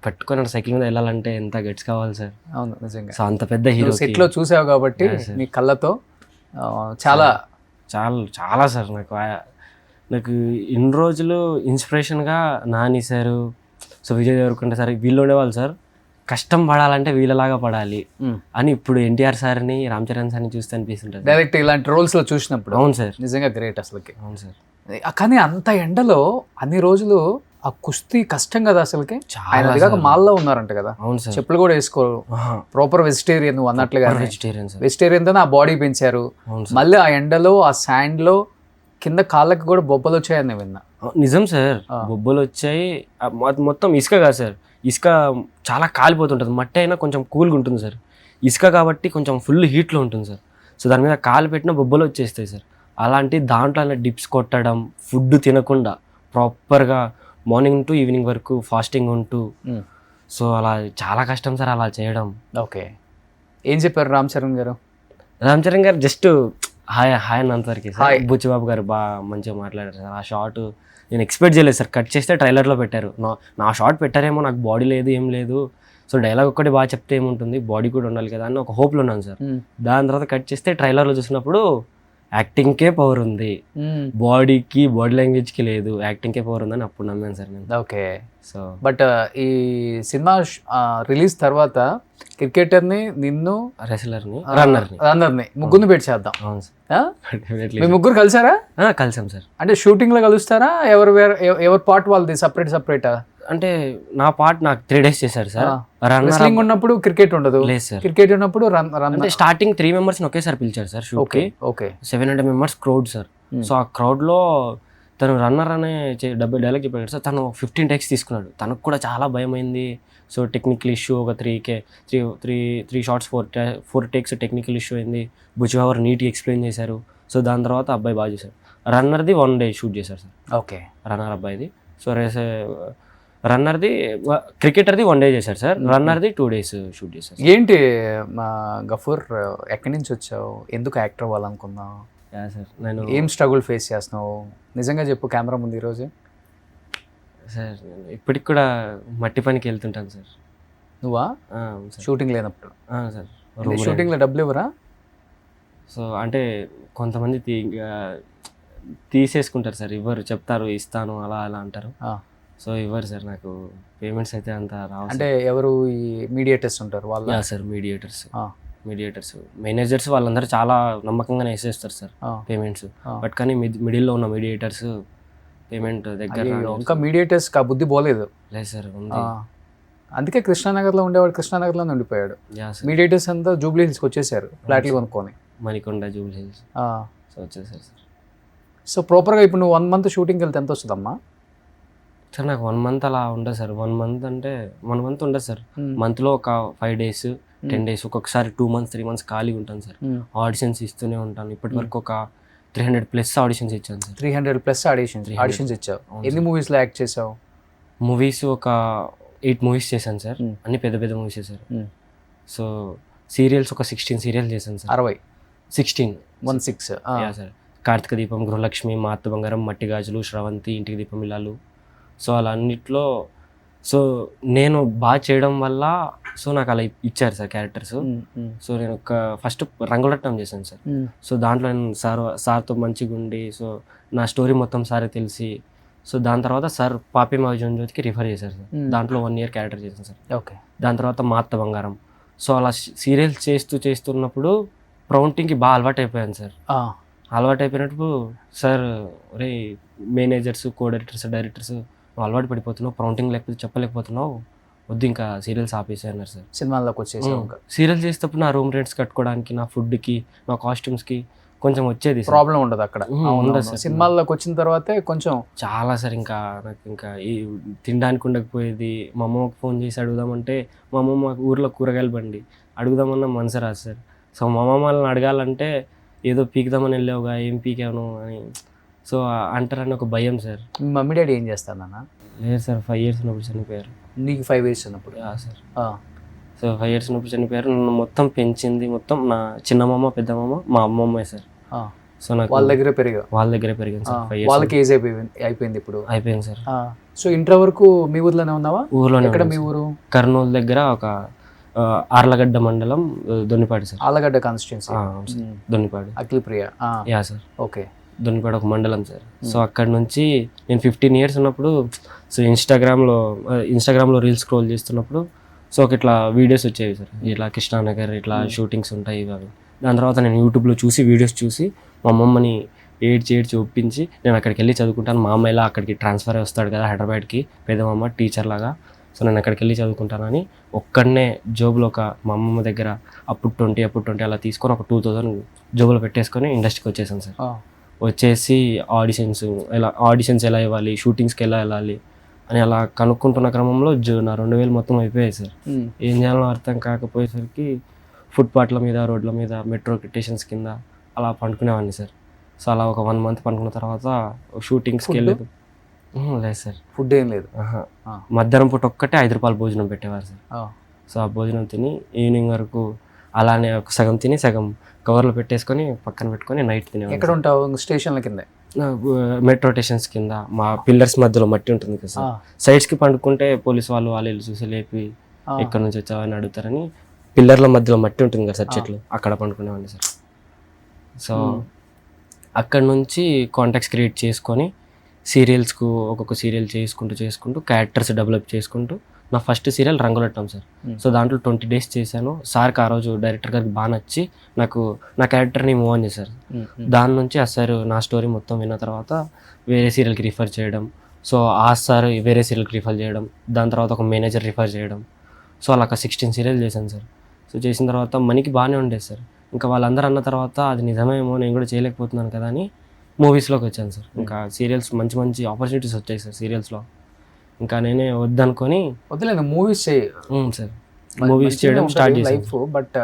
పట్టుకొని సైకిల్ మీద వెళ్ళాలంటే ఎంత గట్స్ కావాలి సార్. అవును నిజంగా. సో అంత పెద్ద హీరో సెట్లో చూసావు కాబట్టి నీ కళ్ళతో చాలా చాలా చాలా సార్. నాకు ఇన్ని రోజులు ఇన్స్పిరేషన్గా Nani sir, so Vijay Deverakonda sir వీళ్ళు ఉండేవాళ్ళు సార్. కష్టం పడాలంటే వీళ్ళలాగా పడాలి అని ఇప్పుడు ఎన్టీఆర్ సార్ని, రామ్ చరణ్ సార్ని చూస్తే అనిపిస్తుంటుంది డైరెక్ట్ ఇలాంటి రోల్స్లో చూసినప్పుడు. అవును సార్, నిజంగా గ్రేట్ అసలుకి. అవును సార్. కానీ అంత ఎండలో అన్ని రోజులు ఆ కుస్తీ కష్టం కదా అసలుకి. ఆయన అదిగాక మాల్లో ఉన్నారంట కదా. అవును సార్. చెప్పులు కూడా వేసుకోరు. ప్రాపర్ వెజిటేరియన్ నువ్వు అన్నట్లుగా వెజిటేరియన్ తో ఆ బాడీ పెంచారు. మళ్ళీ ఆ ఎండలో ఆ శాండ్ లో కింద కాళ్ళకి కూడా బొబ్బలు వచ్చాయని విన్నా. నిజం సార్, బొబ్బలు వచ్చాయి. మొత్తం ఇసుక కాదు సార్, ఇసుక చాలా కాలిపోతుంటుంది. మట్టి అయినా కొంచెం కూల్గా ఉంటుంది సార్. ఇసుక కాబట్టి కొంచెం ఫుల్ హీట్లో ఉంటుంది సార్. సో దాని మీద కాలు పెట్టిన బొబ్బలు వచ్చేస్తాయి సార్. అలాంటి దాంట్లో డిప్స్ కొట్టడం, ఫుడ్ తినకుండా ప్రాపర్గా మార్నింగ్ టు ఈవినింగ్ వరకు ఫాస్టింగ్ ఉంటూ, సో అలా చాలా కష్టం సార్ అలా చేయడం. ఓకే. ఏం చెప్పారు రామ్ చరణ్ గారు? రామ్ చరణ్ గారు జస్ట్ హాయ్ అన్నంతవరకు సార్. బుచ్చిబాబు గారు బాగా మంచిగా మాట్లాడారు సార్. ఆ షాట్ నేను ఎక్స్పెక్ట్ చేయలేదు సార్. కట్ చేస్తే ట్రైలర్లో పెట్టారు. నా షాట్ పెట్టారేమో, నాకు బాడీ లేదు ఏం లేదు, సో డైలాగ్ ఒక్కటి బాగా చెప్తే ఏముంటుంది, బాడీ కూడా ఉండాలి కదా అని ఒక హోప్లో ఉన్నాను సార్. దాని తర్వాత కట్ చేస్తే ట్రైలర్లో చూసినప్పుడు యాక్టింగ్కే పవర్ ఉంది, బాడీకి బాడీ లాంగ్వేజ్కి లేదు, యాక్టింగ్కే పవర్ ఉందని అప్పుడు నమ్మాను సార్ నేను. ఓకే. సో బట్ ఈ సినిమా రిలీజ్ తర్వాత క్రికెటర్ని, నిన్ను, రెస్లర్ని, రన్నర్ని ముగ్గురిని పెట్టి చేద్దాం. అవును సార్. మీ ముగ్గురు కలిసారా? కలిసాం సార్. అంటే షూటింగ్ లో కలుస్తారా? ఎవరి పార్ట్ వాళ్ళది సపరేటా? అంటే నా పార్ట్ నాకు 3 days చేశారు సార్. రెస్లింగ్ ఉన్నప్పుడు క్రికెట్ ఉండదు. లేదు సార్. క్రికెట్ ఉన్నప్పుడు అంటే స్టార్టింగ్ 3 members ఒకేసారి పిలిచారు సార్ షూట్ కి. Okay. 700 members crowd sir. So ఆ క్రౌడ్ లో తను రన్నర్ అనే డైలాగ్ చెప్పాడు సార్. తను 15 takes తీసుకున్నాడు. తనకు కూడా చాలా భయం అయింది. సో టెక్నికల్ ఇష్యూ ఒక 3 shots 4 takes టెక్నికల్ ఇష్యూ అయింది. బుచ్చిబాబు నీట్గా ఎక్స్ప్లెయిన్ చేశారు. సో దాని తర్వాత అబ్బాయి బాగా చేశారు. రన్నర్ది 1 day షూట్ చేశారు సార్. ఓకే. రన్నర్ అబ్బాయిది. సో రన్నర్ది క్రికెటర్ది 1 day చేశారు సార్. రన్నర్ది 2 days షూట్ చేశారు. ఏంటి గఫూర్, ఎక్కడి నుంచి వచ్చావు? ఎందుకు యాక్టర్ అవ్వాలనుకున్నావు సార్? నేను ఏం స్ట్రగుల్ ఫేస్ చేస్తున్నావు నిజంగా చెప్పు కెమెరా ముందు ఈరోజు. సార్ ఇప్పటికి కూడా మట్టి పనికి వెళ్తుంటాను సార్. నువ్వా? షూటింగ్ లేనప్పుడు సార్. షూటింగ్లో డబ్బులు ఇవ్వరా? సో అంటే కొంతమంది తీసేసుకుంటారు సార్, ఇవ్వరు, చెప్తారు ఇస్తాను అలా అలా అంటారు. సో ఇవ్వరు సార్, నాకు పేమెంట్స్ అయితే అంత రావు. అంటే ఎవరు ఈ మీడియేటర్స్ ఉంటారు వాళ్ళు? సార్ మీడియేటర్స్ మేనేజర్స్ వాళ్ళందరూ చాలా నమ్మకంగానే వేసేస్తారు సార్ పేమెంట్స్. బట్ కానీ మిడిల్లో ఉన్న మీడియేటర్స్ పేమెంట్ దగ్గర ఇంకా మీడియేటర్స్ కా బుద్ధి పోలేదు. లేదు సార్. అందుకే కృష్ణానగర్లో ఉండేవాడు కృష్ణానగర్లో ఉండిపోయాడు. మీడియేటర్స్ అంతా జూబ్లీ హిల్స్కి వచ్చేసారు ఫ్లాట్లు కొనుక్కొని. Manikonda, Jubilee hills. సో వచ్చేసారు సార్. సో ప్రాపర్గా ఇప్పుడు నువ్వు 1 month షూటింగ్కి వెళ్తే ఎంత వస్తుందమ్మా సార్? నాకు 1 month అలా ఉండదు సార్. 1 month అంటే 1 month ఉండదు సార్. మంత్లో ఒక 5 days 10 days, ఒక్కొక్కసారి 2 months 3 months ఖాళీగా ఉంటాను సార్. ఆడిషన్స్ ఇస్తూనే ఉంటాను. ఇప్పటి వరకు ఒక 300+ ఆడిషన్స్ ఇచ్చాను సార్. 300+ ఆడిషన్స్ ఇచ్చావు. ఎన్ని మూవీస్లో యాక్ట్ చేసావు? మూవీస్ ఒక 8 movies చేశాను సార్. అన్ని పెద్ద పెద్ద మూవీస్ చేశారు. సో సీరియల్స్ ఒక 16 serials చేశాను సార్. 16 సార్. కార్తీక దీపం, గృహలక్ష్మి, మా అత్త బంగారం, మట్టి గాజులు, శ్రవంతి, ఇంటికి దీపం ఇల్లాలు. సో అలా అన్నిట్లో సో నేను బాగా చేయడం వల్ల సో నాకు అలా ఇచ్చారు సార్ క్యారెక్టర్స్. సో నేను ఫస్ట్ రంగులట్టం చేశాను సార్. సో దాంట్లో నేను సార్తో మంచిగా ఉండి సో నా స్టోరీ మొత్తం సారే తెలిసి సో దాని తర్వాత సార్ పాపి మహాజన్జ్యోతికి రిఫర్ చేశారు సార్. దాంట్లో 1 year క్యారెక్టర్ చేశాను సార్. ఓకే. దాని తర్వాత మాత్త బంగారం. సో అలా సీరియల్స్ చేస్తున్నప్పుడు ప్రౌంటింగ్కి బాగా అలవాటు అయిపోయాను సార్. అలవాటు అయిపోయినప్పుడు సార్ రే మేనేజర్స్, డైరెక్టర్స్ నువ్వు అలవాటు పడిపోతున్నావు, ప్రౌంటింగ్ లేకపోతే చెప్పలేకపోతున్నావు, వద్దు ఇంకా సీరియల్స్ ఆపేసి అన్నారు సార్. సినిమాల్లోకి వచ్చేసావు. సీరియల్ చేసేటప్పుడు నా రూమ్ రెంట్స్ కట్టుకోవడానికి, నా ఫుడ్కి, నా కాస్ట్యూమ్స్కి కొంచెం వచ్చేది. ప్రాబ్లం ఉండదు అక్కడ. ఉండదు సార్. సినిమాల్లోకి వచ్చిన తర్వాతే కొంచెం చాలా సార్. ఇంకా నాకు ఇంకా ఈ తినడానికి ఉండకపోయేది. మా అమ్మమ్మకి ఫోన్ చేసి అడుగుదామంటే మా అమ్మమ్మ ఊర్లో కూరగాయలు బండి అడుగుదామన్నా మనసు రాదు సార్. సో మా అమ్మమ్మ వాళ్ళని అడగాలంటే ఏదో పీకుదామని వెళ్ళావుగా, ఏం పీకాను అని సో అంటారని ఒక భయం సార్. మీ మమ్మీ డాడీ ఏం చేస్తానన్నా? లేదు సార్, 5 years ఉన్నప్పుడు చనిపోయారు. నీకు 5 years ఉన్నప్పుడు? సార్. సో 5 years ఉన్నప్పుడు చనిపోయారు. నన్ను మొత్తం పెంచింది మొత్తం నా చిన్నమామ, పెద్దమామ, మా అమ్మమ్మే సార్. సో నాకు వాళ్ళ దగ్గరే పెరిగాను సార్. 5 years. వాళ్ళకి ఏజ్ అయిపోయింది ఇప్పుడు? అయిపోయింది సార్. సో ఇంటర్ వరకు మీ ఊర్లోనే ఉన్నావా? ఊర్లోనే. ఎక్కడ మీ ఊరు? కర్నూలు దగ్గర ఒక ఆర్లగడ్డ మండలం, Donnipadu sir. Allagadda constituency. Donnipadu. Akhilapriya. Yeah sir. Okay. Donnipadu ఒక మండలం సార్. సో అక్కడ నుంచి నేను 15 years ఉన్నప్పుడు సో ఇన్స్టాగ్రామ్లో రీల్స్ స్క్రోల్ చేస్తున్నప్పుడు సో ఒక ఇట్లా వీడియోస్ వచ్చేవి సార్. ఇట్లా కృష్ణానగర్ ఇట్లా షూటింగ్స్ ఉంటాయి అవి. దాని తర్వాత నేను యూట్యూబ్లో వీడియోస్ చూసి మా అమ్మమ్మని ఏడ్చి ఒప్పించి నేను అక్కడికి వెళ్ళి చదువుకుంటాను. మా అమ్మ ఇలా అక్కడికి ట్రాన్స్ఫర్ వస్తాడు కదా హైదరాబాద్కి, పెద్దమ్మ టీచర్ లాగా. సో నేను అక్కడికి వెళ్ళి చదువుకుంటానని ఒక్కడనే జోబులో మా అమ్మమ్మ దగ్గర అప్పుడు 20 అలా తీసుకొని ఒక 2000 జోబులో పెట్టేసుకొని ఇండస్ట్రీకి వచ్చేసాను సార్. వచ్చేసి ఆడిషన్స్ ఎలా ఇవ్వాలి, షూటింగ్స్కి ఎలా వెళ్ళాలి అని అలా కనుక్కుంటున్న క్రమంలో నా 2000 మొత్తం అయిపోయాయి సార్. ఏం చేయాలో అర్థం కాకపోయేసరికి ఫుట్పాత్ల మీద, రోడ్ల మీద, మెట్రో స్టేషన్స్ కింద అలా పండుకునేవాడిని సార్. సో అలా ఒక 1 month పండుకున్న తర్వాత షూటింగ్స్కి వెళ్ళలేదు. లేదు సార్, ఫుడ్ ఏం లేదు. మధ్యాహ్నం పూట ఒక్కటే 5 రూపాయలు భోజనం పెట్టేవారు సార్. సో ఆ భోజనం తిని ఈవినింగ్ వరకు అలానే ఒక సగం తిని సగం కవర్లో పెట్టేసుకొని పక్కన పెట్టుకొని నైట్ తినేవారు. ఎక్కడ ఉంటావు? స్టేషన్ల కింద? మెట్రో స్టేషన్స్ కింద. మా పిల్లర్స్ మధ్యలో మట్టి ఉంటుంది కదా సార్. సైడ్స్కి పండుకుంటే పోలీసు వాళ్ళు చూసి లేపి ఎక్కడి నుంచి వచ్చావని అడుగుతారని పిల్లర్ల మధ్యలో మట్టి ఉంటుంది కదా సార్, చెట్లు, అక్కడ పండుకునేవాడిని సార్. సో అక్కడ నుంచి కాంటాక్ట్స్ క్రియేట్ చేసుకొని సీరియల్స్కు ఒక్కొక్క సీరియల్ చేసుకుంటూ క్యారెక్టర్స్ డెవలప్ చేసుకుంటూ నా ఫస్ట్ సీరియల్ రంగులట్టం సార్. సో దాంట్లో 20 days చేశాను. సార్కి ఆ రోజు డైరెక్టర్ గారికి బాగా నచ్చి నాకు నా క్యారెక్టర్ని మూవ్ ఆన్ చేశారు. దాని నుంచి ఆ సార్ నా స్టోరీ మొత్తం విన్న తర్వాత వేరే సీరియల్కి రిఫర్ చేయడం. సో ఆ సార్ వేరే సీరియల్కి రిఫర్ చేయడం. దాని తర్వాత ఒక మేనేజర్ రిఫర్ చేయడం. సో అలా 16 సీరియల్ చేశాను సార్. సో చేసిన తర్వాత మనకి బాగానే ఉండేది సార్. ఇంకా వాళ్ళందరూ అన్న తర్వాత అది నిజమేమో, నేను కూడా చేయలేకపోతున్నాను కదా అని మూవీస్లోకి వచ్చాను సార్. ఇంకా సీరియల్స్ మంచి ఆపర్చునిటీస్ వచ్చాయి సార్ సీరియల్స్లో. ఇంకా నేనే వద్దనుకొని వద్దులేదు మూవీస్ చేయి సార్. మూవీస్ చేయడం స్టార్ట్ చేశాను. లైఫ్ బట్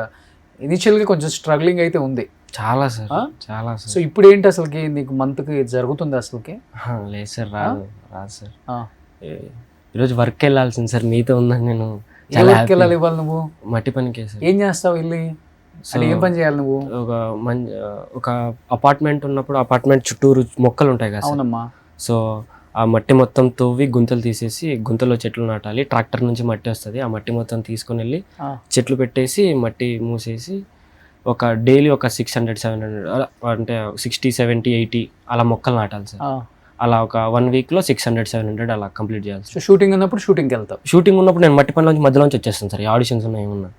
ఇనిషియల్గా కొంచెం స్ట్రగ్లింగ్ అయితే ఉంది చాలా సార్, చాలా సార్. సో ఇప్పుడు ఏంటి అసలుకి నీకు మంత్కి జరుగుతుంది అసలుకి? లేదు సార్, రాదు సార్. ఈరోజు వర్క్ వెళ్ళాల్సింది సార్, మీతో ఉందని నేను వెళ్ళాలి. ఇవ్వాలి నువ్వు మట్టి పనికి సార్. ఏం చేస్తావు వెళ్ళి? ఏం పని చేయాలి నువ్వు? ఒక అపార్ట్మెంట్ ఉన్నప్పుడు అపార్ట్మెంట్ చుట్టూరు మొక్కలు ఉంటాయి కదా. అవునమ్మా. సో ఆ మట్టి మొత్తం తవ్వి గుంతలు తీసేసి గుంతలో చెట్లు నాటాలి. ట్రాక్టర్ నుంచి మట్టి వస్తుంది, ఆ మట్టి మొత్తం తీసుకొని వెళ్ళి చెట్లు పెట్టేసి మట్టి మూసేసి ఒక డైలీ ఒక 600-700 అంటే 60-70-80 అలా మొక్కలు నాటాలి సార్. అలా ఒక 1 weekలో 600-700 అలా కంప్లీట్ చేయాలి. సో షూటింగ్ ఉన్నప్పుడు షూటింగ్కి వెళ్తావు? షూటింగ్ ఉన్నప్పుడు నేను మట్టి పనిలోంచి మధ్యలోంచి వచ్చేస్తాను సార్. ఆడిషన్స్ ఉన్నాయి ఏమన్నా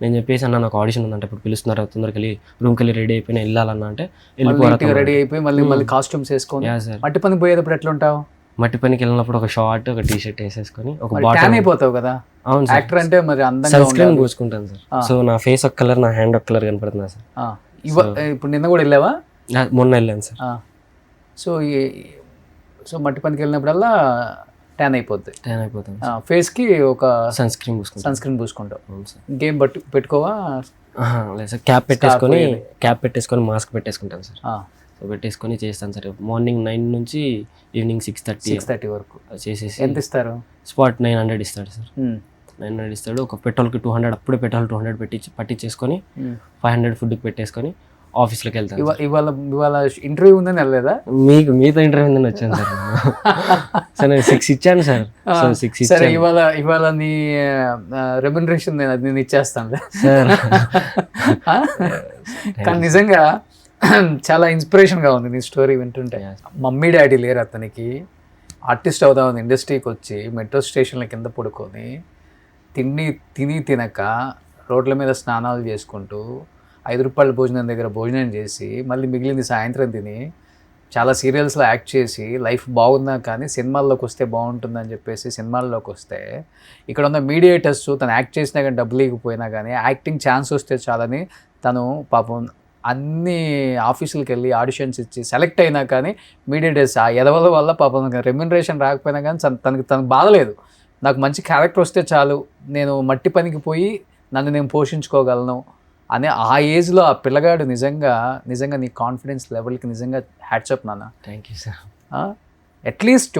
నేను చెప్పేసి అన్న నాకు ఆడిషన్ ఉందంటే ఇప్పుడు పిలుస్తున్నారు, తొందరకి వెళ్ళి రూమ్కి వెళ్ళి రెడీ అయిపోయినా వెళ్ళాలన్నా అంటే వెళ్ళిపోవాలి. రెడీ అయిపోయి మళ్ళీ కాస్ట్యూమ్స్ వేసుకొని మట్టి పనికి పోయేటప్పుడు ఎట్లా ఉంటావు? మట్టి పనికి వెళ్ళినప్పుడు ఒక షార్ట్, ఒక టీ-షర్ట్ వేసేసుకొని ఒక బాటిల్ అయిపోతావు కదా. అవును, యాక్టర్ అంటే మరి అందంగా సన్ స్క్రీన్ పూసుకుంటాను సార్. సో నా ఫేస్ ఒక కలర్, నా హ్యాండ్ ఒక కలర్ కనపడుతుంది సార్. ఇప్పుడు నిన్న కూడా వెళ్ళావా? మొన్న వెళ్ళాను సార్. సో మట్టి పనికి వెళ్ళినప్పుడల్లా ట్యాన్ అయిపోతాం. ఫేస్ కి ఒక సన్ స్క్రీన్ పూసుకుంటావు. ఇంకేం పెట్టుకోవా? లేదు సార్, క్యాప్ పెట్టేసుకొని మాస్క్ పెట్టేసుకుంటాను సార్. సో పెట్టేసుకొని చేస్తాను సార్. మార్నింగ్ 9 నుంచి ఈవినింగ్ 6:30 వరకు చేసేసి. ఎంత ఇస్తారు? స్పాట్ 900 ఇస్తాడు సార్. 900 ఇస్తాడు. ఒక పెట్రోల్కి 200, అప్పుడే పెట్రోల్ 200 పట్టించేసుకొని 500 ఫుడ్కి పెట్టేసుకొని ఆఫీస్లోకి వెళ్తాను. ఇవాళ ఇవాళ ఇంటర్వ్యూ ఉందని వెళ్ళలేదా? మీతో ఇంటర్వ్యూ ఉందని వచ్చాను సార్. సార్ నేను 6 ఇచ్చాను సార్. సో 6 సరే, ఇచ్చాను ఇవాళ నీ రెమ్యునరేషన్ నేను ఇచ్చేస్తాను సార్. కానీ నిజంగా చాలా ఇన్స్పిరేషన్గా ఉంది నీ స్టోరీ వింటుంటే. మమ్మీ డాడీ లేరు అతనికి, ఆర్టిస్ట్ అవుదామని ఇండస్ట్రీకి వచ్చి మెట్రో స్టేషన్ల కింద పడుకొని తినక రోడ్ల మీద స్నానాలు చేసుకుంటూ 5 రూపాయల భోజనం దగ్గర భోజనం చేసి మళ్ళీ మిగిలింది సాయంత్రం తిని చాలా సీరియల్స్లో యాక్ట్ చేసి లైఫ్ బాగుందా కానీ సినిమాల్లోకి వస్తే బాగుంటుందని చెప్పేసి సినిమాల్లోకి వస్తే ఇక్కడ ఉన్న మీడియేటర్స్ తను యాక్ట్ చేసినా కానీ డబ్బులు ఇవ్వకపోయినా కానీ యాక్టింగ్ ఛాన్స్ వస్తే చాలని తను పాపం అన్ని ఆఫీసులకు వెళ్ళి ఆడిషన్స్ ఇచ్చి సెలెక్ట్ అయినా కానీ మీడియేటర్స్ ఆ ఎదవల వల్ల పాపం రెమ్యునరేషన్ రాకపోయినా కానీ తనకు బాధలేదు. నాకు మంచి క్యారెక్టర్ వస్తే చాలు, నేను మట్టి పనికి పోయి నన్ను నేను పోషించుకోగలను అనే ఆ ఏజ్లో ఆ పిల్లగాడు నిజంగా నీ కాన్ఫిడెన్స్ లెవెల్కి నిజంగా హ్యాట్సప్ నాన్న. Thank you sir. అట్లీస్ట్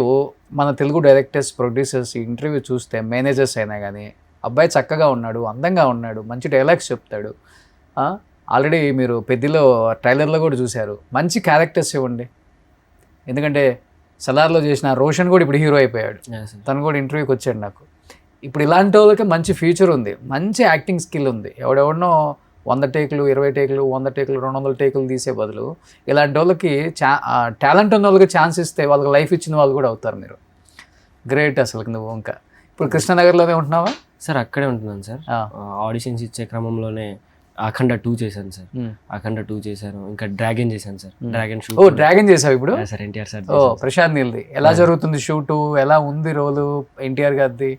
మన తెలుగు డైరెక్టర్స్ ప్రొడ్యూసర్స్ ఈ ఇంటర్వ్యూ చూస్తే మేనేజర్స్ అయినా కానీ అబ్బాయి చక్కగా ఉన్నాడు, అందంగా ఉన్నాడు, మంచి డైలాగ్స్ చెప్తాడు. ఆల్రెడీ మీరు పెద్దిలో ట్రైలర్లో కూడా చూశారు. మంచి క్యారెక్టర్స్ ఇవ్వండి. ఎందుకంటే సలార్లో చేసిన రోషన్ కూడా ఇప్పుడు హీరో అయిపోయాడు. తను కూడా ఇంటర్వ్యూకి వచ్చాడు నాకు. ఇప్పుడు ఇలాంటి వాళ్ళకి మంచి ఫ్యూచర్ ఉంది, మంచి యాక్టింగ్ స్కిల్ ఉంది. ఎవడెవడనో 100 టేకులు 20 టేకులు 100 టేకులు 200 టేకులు తీసే బదులు ఇలాంటి వాళ్ళకి టాలెంట్ ఉన్న వాళ్ళకి ఛాన్స్ ఇస్తే వాళ్ళకి లైఫ్ ఇచ్చిన వాళ్ళు కూడా అవుతారు. మీరు గ్రేట్ అసలు. నువ్వు ఇంకా ఇప్పుడు కృష్ణనగర్లోనే ఉంటున్నావా? సార్ అక్కడే ఉంటున్నాను సార్. ఆడిషన్స్ ఇచ్చే క్రమంలోనే అఖండ 2 చేశాను సార్. అఖండ 2 చేశాను. ఇంకా డ్రాగన్ చేశాను సార్. Dragon shoot. డ్రాగన్ చేసావు ఇప్పుడు? Sir NTR sir. ప్రశాంత్ నీల్ది ఎలా జరుగుతుంది షూటు? ఎలా ఉంది రోలు ఎన్టీఆర్ గారిది?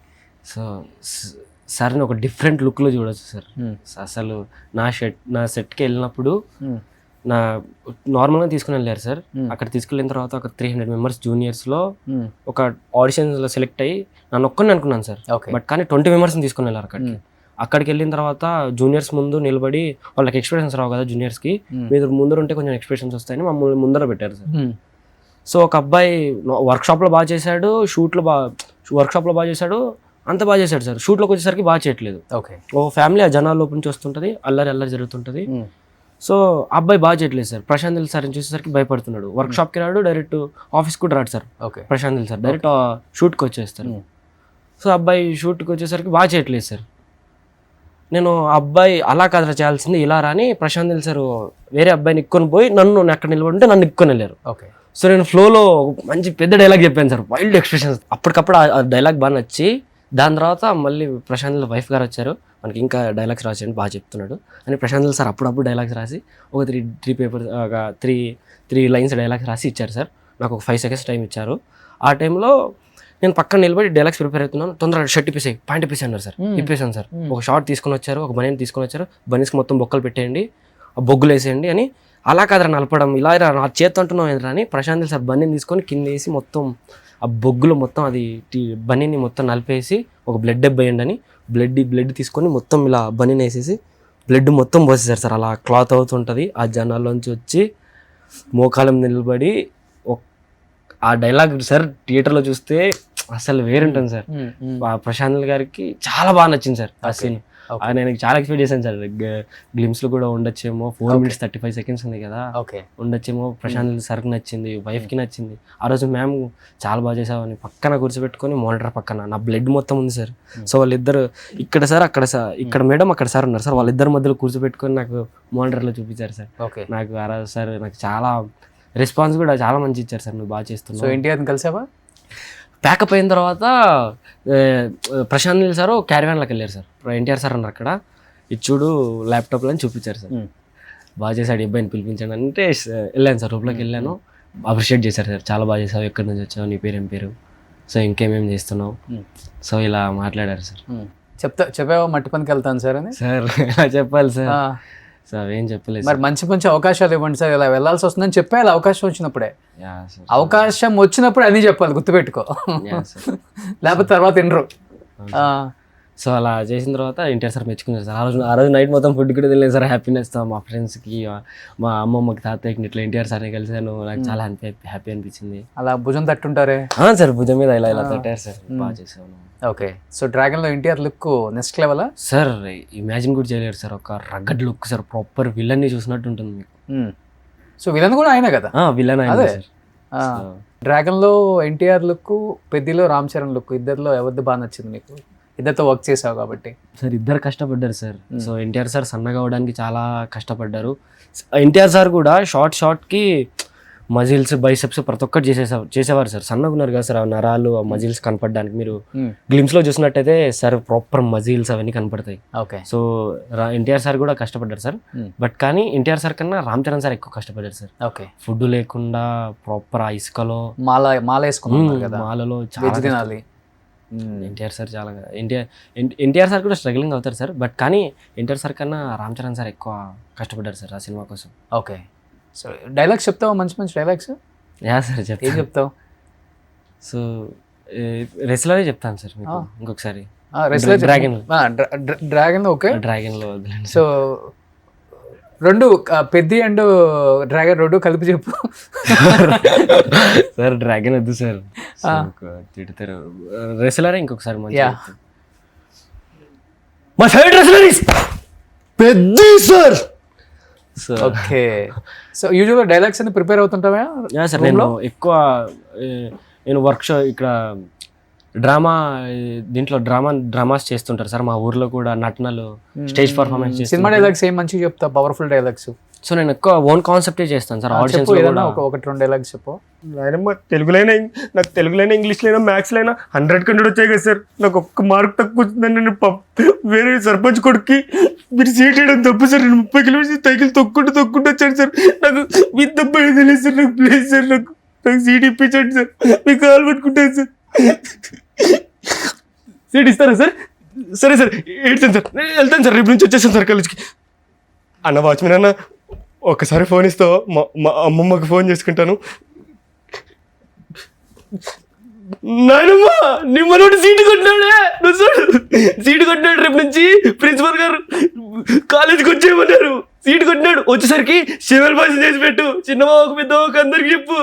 సో సార్ని ఒక డిఫరెంట్ లుక్లో చూడొచ్చు సార్. అసలు నా సెట్కి వెళ్ళినప్పుడు నా నార్మల్గా తీసుకుని వెళ్ళారు సార్. అక్కడ తీసుకెళ్ళిన తర్వాత ఒక 300 మెంబర్స్ జూనియర్స్లో ఒక ఆడిషన్స్లో సెలెక్ట్ అయ్యి నన్ను ఒక్కని అనుకున్నాను సార్. బట్ కానీ 20 మెంబర్స్ని తీసుకుని వెళ్ళారు అక్కడికి వెళ్ళిన తర్వాత జూనియర్స్ ముందు నిలబడి వాళ్ళకి ఎక్స్ప్రెషన్స్ రావు కదా జూనియర్స్కి, మీరు ముందర ఉంటే కొంచెం ఎక్స్ప్రెషన్స్ వస్తాయని మమ్మల్ని ముందర పెట్టారు సార్. సో ఒక అబ్బాయి వర్క్షాప్లో బాగా చేశాడు, వర్క్షాప్లో బాగా చేశాడు, అంత బాగా చేశాడు సార్. షూట్లోకి వచ్చేసరికి బాగా చేయట్లేదు. ఓ ఫ్యామిలీ ఆ జనాల లోపల నుంచి వస్తుంటుంది, అల్లరి జరుగుతుంటుంది. సో అబ్బాయి బాగా చేయట్లేదు సార్. ప్రశాంత్ నీల్ సార్ని చూసేసరికి భయపడుతున్నాడు. వర్క్షాప్కి రాడు, డైరెక్ట్ ఆఫీస్కి కూడా రాడు sir. Prashanth Neel sir direct షూట్కి వచ్చేస్తారు. సో అబ్బాయి షూట్కి వచ్చేసరికి బాగా చేయట్లేదు సార్. నేను అబ్బాయి అలా కథ చేయాల్సింది ఇలా రాని ప్రశాంత్ నీల్ సార్ వేరే అబ్బాయిని ఎక్కుని పోయి నన్ను అక్కడ నిలబడి నన్ను ఎక్కుని వెళ్ళారు. సో నేను ఫ్లోలో మంచి పెద్ద డైలాగ్ చెప్పాను సార్, వైల్డ్ ఎక్స్ప్రెషన్స్. అప్పటికప్పుడు ఆ డైలాగ్ బాగా నచ్చి దాని తర్వాత మళ్ళీ ప్రశాంత్ నీల్ వైఫ్ గారు వచ్చారు, మనకి ఇంకా డైలాగ్స్ రాసేయండి బాగా చెప్తున్నాడు అని ప్రశాంత్ నీల్ సార్ అప్పుడప్పుడు డైలాగ్స్ రాసి ఒక త్రీ లైన్స్ డైలాగ్స్ రాసి ఇచ్చారు సార్. నాకు ఒక 5 seconds టైం ఇచ్చారు. ఆ టైంలో నేను పక్కన నిలబడి డైలాగ్స్ ప్రిపేర్ అవుతున్నాను. తొందరగా షర్ట్ ఇప్పేసాయి, ప్యాంట్ ఇప్పేసి అన్నారు సార్. ఇప్పేసాను సార్. ఒక షార్ట్ తీసుకొని వచ్చారు, ఒక బనీని తీసుకొని వచ్చారు. బనీస్కి మొత్తం బొక్కలు పెట్టేయండి, ఆ బొగ్గులు వేసేయండి అని. అలా కాదురా నలపడం, ఇలా నా చేతి అంటున్నావు ఏంద్రా అని ప్రశాంత్ నీల్ సార్ బనీని తీసుకొని కింద వేసి మొత్తం ఆ బొగ్గులు మొత్తం అది బనీని మొత్తం నలిపేసి ఒక బ్లడ్ వేయండి అని బ్లడ్ తీసుకొని మొత్తం ఇలా బనీని వేసేసి బ్లడ్ మొత్తం పోసేసారు సార్. అలా క్లాత్ అవుతుంటుంది. ఆ జనాల్లోంచి వచ్చి మోకాలం నిలబడి ఆ డైలాగ్ సార్ థియేటర్లో చూస్తే అసలు వేరుంటుంది సార్. ప్రశాంత్ నీల్ గారికి చాలా బాగా నచ్చింది సార్ ఆ సీన్. నేను చాలా ఎక్స్పెక్ట్ చేశాను సార్. గ్లిమ్స్లో కూడా ఉండొచ్చేమో, 4 minutes 35 seconds ఉంది కదా, ఉండొచ్చేమో. ప్రశాంత్ నీల్ సార్కి నచ్చింది, వైఫ్కి నచ్చింది. ఆ రోజు మ్యామ్ చాలా బాగా చేసామని పక్కన కూర్చోబెట్టుకొని మానిటర్ పక్కన నా బ్లడ్ మొత్తం ఉంది సార్. సో వాళ్ళిద్దరు ఇక్కడ సార్ అక్కడ సార్, ఇక్కడ మేడం అక్కడ సార్ ఉన్నారు సార్. వాళ్ళిద్దరి మధ్యలో కూర్చోబెట్టుకొని నాకు మానిటర్లో చూపించారు సార్. నాకు ఆ రోజు సార్ నాకు చాలా రెస్పాన్స్ కూడా చాలా మంచి ఇచ్చారు సార్. నువ్వు బాగా చేస్తున్నావు. సో ఎన్టీఆర్ని కలిసావా? ప్యాకప్ అయిన తర్వాత ప్రశాంత్ నీల్ సార్ క్యారివాన్లోకి వెళ్ళారు సార్. ఎన్టీఆర్ సార్ అన్నారు అక్కడ, ఇది చూడు ల్యాప్టాప్లో అని చూపించారు సార్. బాగా చేశాడు అబ్బాయిని పిలిపించాను అంటే వెళ్ళాను సార్. రూమ్లోకి వెళ్ళాను, అప్రిషియేట్ చేశారు సార్. చాలా బాగా చేసావు, ఎక్కడి నుంచి వచ్చావు, నీ పేరు ఏం పేరు, సో ఇంకేమేమి చేస్తున్నావు, సో ఇలా మాట్లాడారు సార్. చెప్పావా మట్టి పనికి వెళ్తాను సార్ అని? సార్ ఇలా చెప్పాలి సార్. సార్ ఏం చెప్పలేదు. మరి మంచి అవకాశాలు ఇవ్వండి సార్, ఇలా వెళ్ళాల్సి వస్తుందని చెప్పాలి అవకాశం వచ్చినప్పుడే. అవకాశం వచ్చినప్పుడు అన్నీ చెప్పాలి, గుర్తుపెట్టుకో, లేకపోతే తర్వాత వినరు. సో అలా చేసిన తర్వాత ఎన్టీఆర్ సార్ మెచ్చుకున్నారు సార్. ఆ రోజు నైట్ మొత్తం ఫుడ్ కూడా తెలియదు సార్. హ్యాపీనెస్తో మా ఫ్రెండ్స్కి, మా అమ్మమ్మకి, తాతయ్యకి ఇట్లా ఎన్టీఆర్ సార్ని కలిసాను. నాకు చాలా హ్యాపీ అనిపించింది. అలా భుజం తట్టుంటారే. సార్ భుజం మీద ఇలా తట్టారు సార్. బాగా చేసాను. ఓకే. సో డ్రాగన్లో ఎన్టీఆర్ లుక్ నెక్స్ట్ లెవెలా సార్? ఇమాజిన్ కూడా చేయలేరు సార్. ఒక రగ్గడ్ లుక్ సార్. ప్రాపర్ విలన్ని చూసినట్టు ఉంటుంది మీకు. సో విలన్ కూడా ఆయనే కదా. విలన్ అదే సార్. డ్రాగన్లో ఎన్టీఆర్ లుక్, పెద్దిలో రామ్ చరణ్ లుక్, ఇద్దరిలో ఎవరిది బాగా నచ్చింది మీకు? ఇద్దరితో వర్క్ చేసావు కాబట్టి. సార్ ఇద్దరు కష్టపడ్డారు సార్. సో ఎన్టీఆర్ సార్ సన్నగా అవడానికి చాలా కష్టపడ్డారు. ఎన్టీఆర్ సార్ కూడా షార్ట్కి మజిల్స్, బైసెప్స్ ప్రతి ఒక్కటి చేసేవారు సార్. సన్నగా ఉన్నారు కదా సార్, ఆ నరాలు, ఆ మజిల్స్ కనపడడానికి. మీరు గ్లిమ్స్లో చూసినట్టయితే సార్ ప్రాపర్ మజిల్స్ అవన్నీ కనపడతాయి. ఓకే. సో ఎన్టీఆర్ సార్ కూడా కష్టపడ్డారు సార్. బట్ కానీ ఎన్టీఆర్ సార్ కన్నా రామ్ చరణ్ సార్ ఎక్కువ కష్టపడ్డారు సార్. ఓకే. ఫుడ్ లేకుండా ప్రాపర్ ఆ ఇసుకలో మాల వేసుకున్నారు కదా, మాలలో వెజ్ తినాలి. ఎన్టీఆర్ సార్ చాలా ఎన్టీఆర్ సార్ కూడా స్ట్రగ్లింగ్ అవుతారు సార్. బట్ కానీ ఎన్టీఆర్ సార్ కన్నా రామ్ చరణ్ సార్ ఎక్కువ కష్టపడ్డారు సార్ ఆ సినిమా కోసం. ఓకే. సో డైలాగ్స్ చెప్తావా? మంచి మంచి డైలాగ్స్ యా సార్ ఏం చెప్తావు? సో రెస్లరే చెప్తాను సార్ మీకు ఇంకొకసారి. డ్రాగన్. ఓకే. డ్రాగన్లో సో రెండు పెద్ది అండ్ డ్రాగన్ రెండు కలిపి చెప్పు. సార్ డ్రాగన్ వద్దు సార్, తిడతారు. రెస్లరే ఇంకొకసారి మంచిగా. My favourite wrestler is Peddi sir. Okay. So యూజువల్గా డైలాగ్స్ అన్ని ప్రిపేర్ అవుతుంటావా? సార్ నేను ఎక్కువ ఇక్కడ దీంట్లో డ్రామాస్ చేస్తుంటారు సార్ మా ఊర్లో కూడా. నటనలు, స్టేజ్ పర్ఫార్మెన్స్. సినిమా డైలాగ్స్ ఏం మంచిగా చెప్తా? Powerful dialogues. సో నేను ఎక్కువ ఓన్ కాన్సెప్టే చేస్తాను సార్. ఆడిషన్స్ ఒకటి రెండు డైలాగ్స్ చెప్పు. నాయనమ్మ తెలుగులైనా, నాకు తెలుగులైనా, ఇంగ్లీష్లైనా, మ్యాథ్స్లైనా 100 వచ్చాయి కదా సార్. నాకు ఒక్క మార్క్ తక్కువ వచ్చిందని నేను వేరే సర్పంచ్ కొడుక్కి మీరు సీట్ వేయడం తప్పు సార్. నేను 30 కిలోమీటర్స్ సైకిల్ తొక్కుంటూ వచ్చాను సార్. నాకు మీ తప్ప తెలియదు సార్. నాకు ప్లీజ్ సార్, నాకు సీట్ ఇప్పించండి సార్. మీకు కాల్ పట్టుకుంటాను సార్. సీట్ ఇస్తారా సార్? సరే సార్, ఏడ్చాను సార్. వెళ్తాను సార్, రేపు నుంచి వచ్చేసాను సార్ కాలేజ్కి. అన్న వాచ్మెన్ అన్న, ఒక్కసారి ఫోన్ ఇస్తావు? మా అమ్మమ్మకి ఫోన్ చేసుకుంటాను. నాయనమ్మ నీ మనోడు సీటు కొట్టినాడే, నువ్వు చూడు సీటు కొట్టినాడు. రేపు నుంచి ప్రిన్సిపల్ గారు కాలేజీకి వచ్చేయమన్నారు. సీటు కొట్టినాడు. వచ్చేసరికి శివల్ భాష చేసి పెట్టు. చిన్నమాకు పెద్దమాకు అందరికి చెప్పు.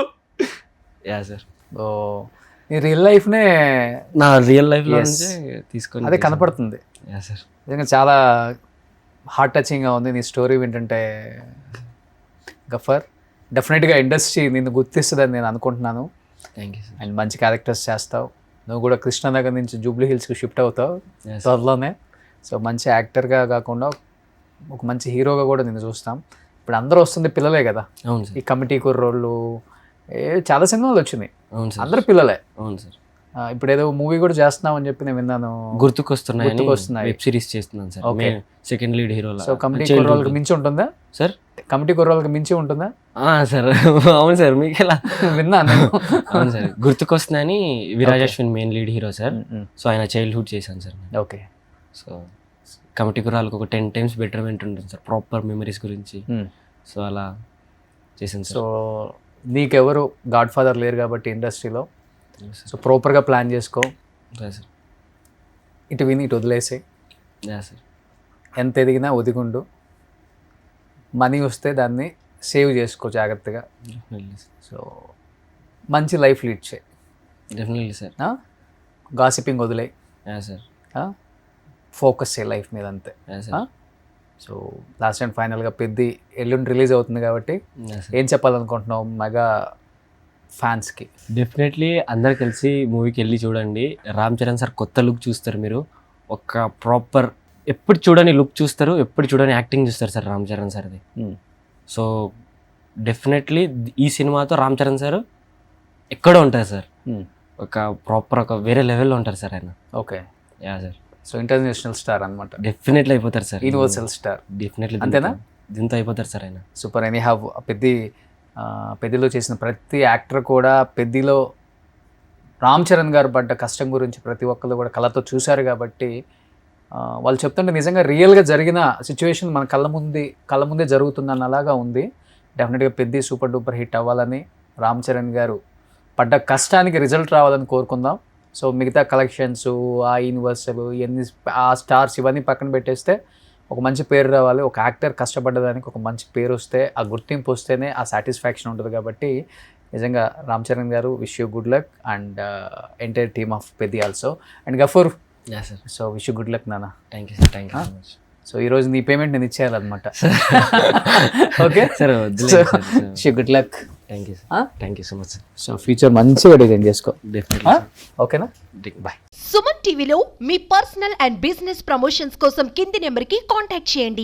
Yeah sir. ఓ నీ రియల్ లైఫ్నే నా రియల్ లైఫ్లో తీసుకొని అదే కనపడుతుంది. Yeah sir. నిజంగా చాలా హార్ట్ టచింగ్గా ఉంది నీ స్టోరీ వింటుంటే. గఫర్, డెఫినెట్గా ఇండస్ట్రీ నిన్ను గుర్తిస్తుందని నేను అనుకుంటున్నాను. Thank you sir. అండ్ మంచి క్యారెక్టర్స్ చేస్తావు. నువ్వు కూడా కృష్ణనగర్ నుంచి జూబ్లీ హిల్స్కి షిఫ్ట్ అవుతావు త్వరలోనే. సో మంచి యాక్టర్గా కాకుండా ఒక మంచి హీరోగా కూడా నిన్ను చూస్తాం. ఇప్పుడు అందరూ వస్తుంది పిల్లలే కదా. అవును సార్. ఈ కమిటీ కుర్రోళ్ళు చాలా సినిమాలు వచ్చినాయి. అవును సార్. అందరూ పిల్లలే. అవును సార్. ఇప్పుడు ఏదో మూవీ కూడా చేస్తున్నావు అని చెప్పి నేను విన్నాను. గుర్తుకొస్తున్నాయి వెబ్ సిరీస్ చేస్తున్నాను sir. Okay. Second lead hero. So Committee కుర్రోళ్ళకి మించి ఉంటుందా సార్? కమిటీ కుర్రోళ్ళకి మించి ఉంటుందా సార్? అవును సార్. మీకు ఎలా విన్నాను. అవును సార్. గుర్తుకొస్తున్నాయని Viraj Ashwin main lead hero sir. So ఆయన చైల్డ్హుడ్ చేశాను సార్. ఓకే. సో కమిటీ కుర్రాలకు ఒక 10 times బెటర్మెంట్ ఉంటుంది సార్, ప్రాపర్ మెమరీస్ గురించి. సో అలా చేశాను సార్. సో నీకెవరు గాడ్ ఫాదర్ లేరు కాబట్టి ఇండస్ట్రీలో. సో ప్రాపర్గా ప్లాన్ చేసుకో. సార్ ఇటు విని ఇటు వదిలేసి. సార్. ఎంత ఎదిగినా ఒదిగుండు. మనీ వస్తే దాన్ని సేవ్ చేసుకో జాగ్రత్తగా. సో మంచి లైఫ్ లీడ్ చేయి. Definitely sir. గాసిపింగ్ వదిలే. సార్. ఫోకస్ చేయి లైఫ్ మీద అంతే. సో లాస్ట్ అండ్ ఫైనల్గా పెద్ది ఎల్లుండి రిలీజ్ అవుతుంది కాబట్టి ఏం చెప్పాలనుకుంటున్నావు మెగా ఫ్యాన్స్కి? డెఫినెట్లీ అందరు కలిసి మూవీకి వెళ్ళి చూడండి. రామ్ చరణ్ సార్ కొత్త లుక్ చూస్తారు. మీరు ఒక ప్రాపర్ ఎప్పుడు చూడని లుక్ చూస్తారు, ఎప్పుడు చూడని యాక్టింగ్ చూస్తారు సార్ రామ్ చరణ్ సార్ది. సో డెఫినెట్లీ ఈ సినిమాతో రామ్ చరణ్ సార్ ఎక్కడో ఉంటారు సార్. ఒక ప్రాపర్ ఒక వేరే లెవెల్లో ఉంటారు సార్ ఆయన. Okay. Yeah sir. So international star అనమాట. డెఫినెట్లీ అయిపోతారు సార్. Universal star. డెఫినెట్లీ. అంతేనా? దీంతో అయిపోతారు సార్ ఆయన. సూపర్. ఎనీ హ్యావ్ పెద్దిలో చేసిన ప్రతి యాక్టర్ కూడా పెద్దిలో రామ్ చరణ్ గారు పడ్డ కష్టం గురించి ప్రతి ఒక్కరు కూడా కళ్ళతో చూశారు కాబట్టి వాళ్ళు చెప్తుంటే నిజంగా రియల్గా జరిగిన సిచ్యువేషన్ మన కళ్ళ ముందే జరుగుతుందన్న అలాగా ఉంది. డెఫినెట్గా పెద్ది సూపర్ డూపర్ హిట్ అవ్వాలని, రామ్ చరణ్ గారు పడ్డ కష్టానికి రిజల్ట్ రావాలని కోరుకుందాం. సో మిగతా కలెక్షన్స్, ఆ యూనివర్సల్, ఇవన్నీ ఆ స్టార్స్ ఇవన్నీ పక్కన పెట్టేస్తే ఒక మంచి పేరు రావాలి. ఒక యాక్టర్ కష్టపడ్డదానికి ఒక మంచి పేరు వస్తే, ఆ గుర్తింపు వస్తేనే ఆ సాటిస్ఫాక్షన్ ఉంటుంది. కాబట్టి నిజంగా Ram Charan garu, wish you good luck and entire team of Peddi also and Gafoor. Yeah sir, so wish you good luck నాన్న. Thank you sir, thank you so much. So ఈరోజు నీ పేమెంట్ నేను ఇచ్చేయాలన్నమాట. Okay sir wish you good luck. Thank you sir, thank you so much sir. So future మంచిగా డిజైన్ చేసుకో. డెఫినెట్లీ ఓకేనా, బాయ్. సుమన్ టీవీలో మీ పర్సనల్ అండ్ బిజినెస్ ప్రమోషన్స్ కోసం కింది నెంబర్కి కాంటాక్ట్ చేయండి.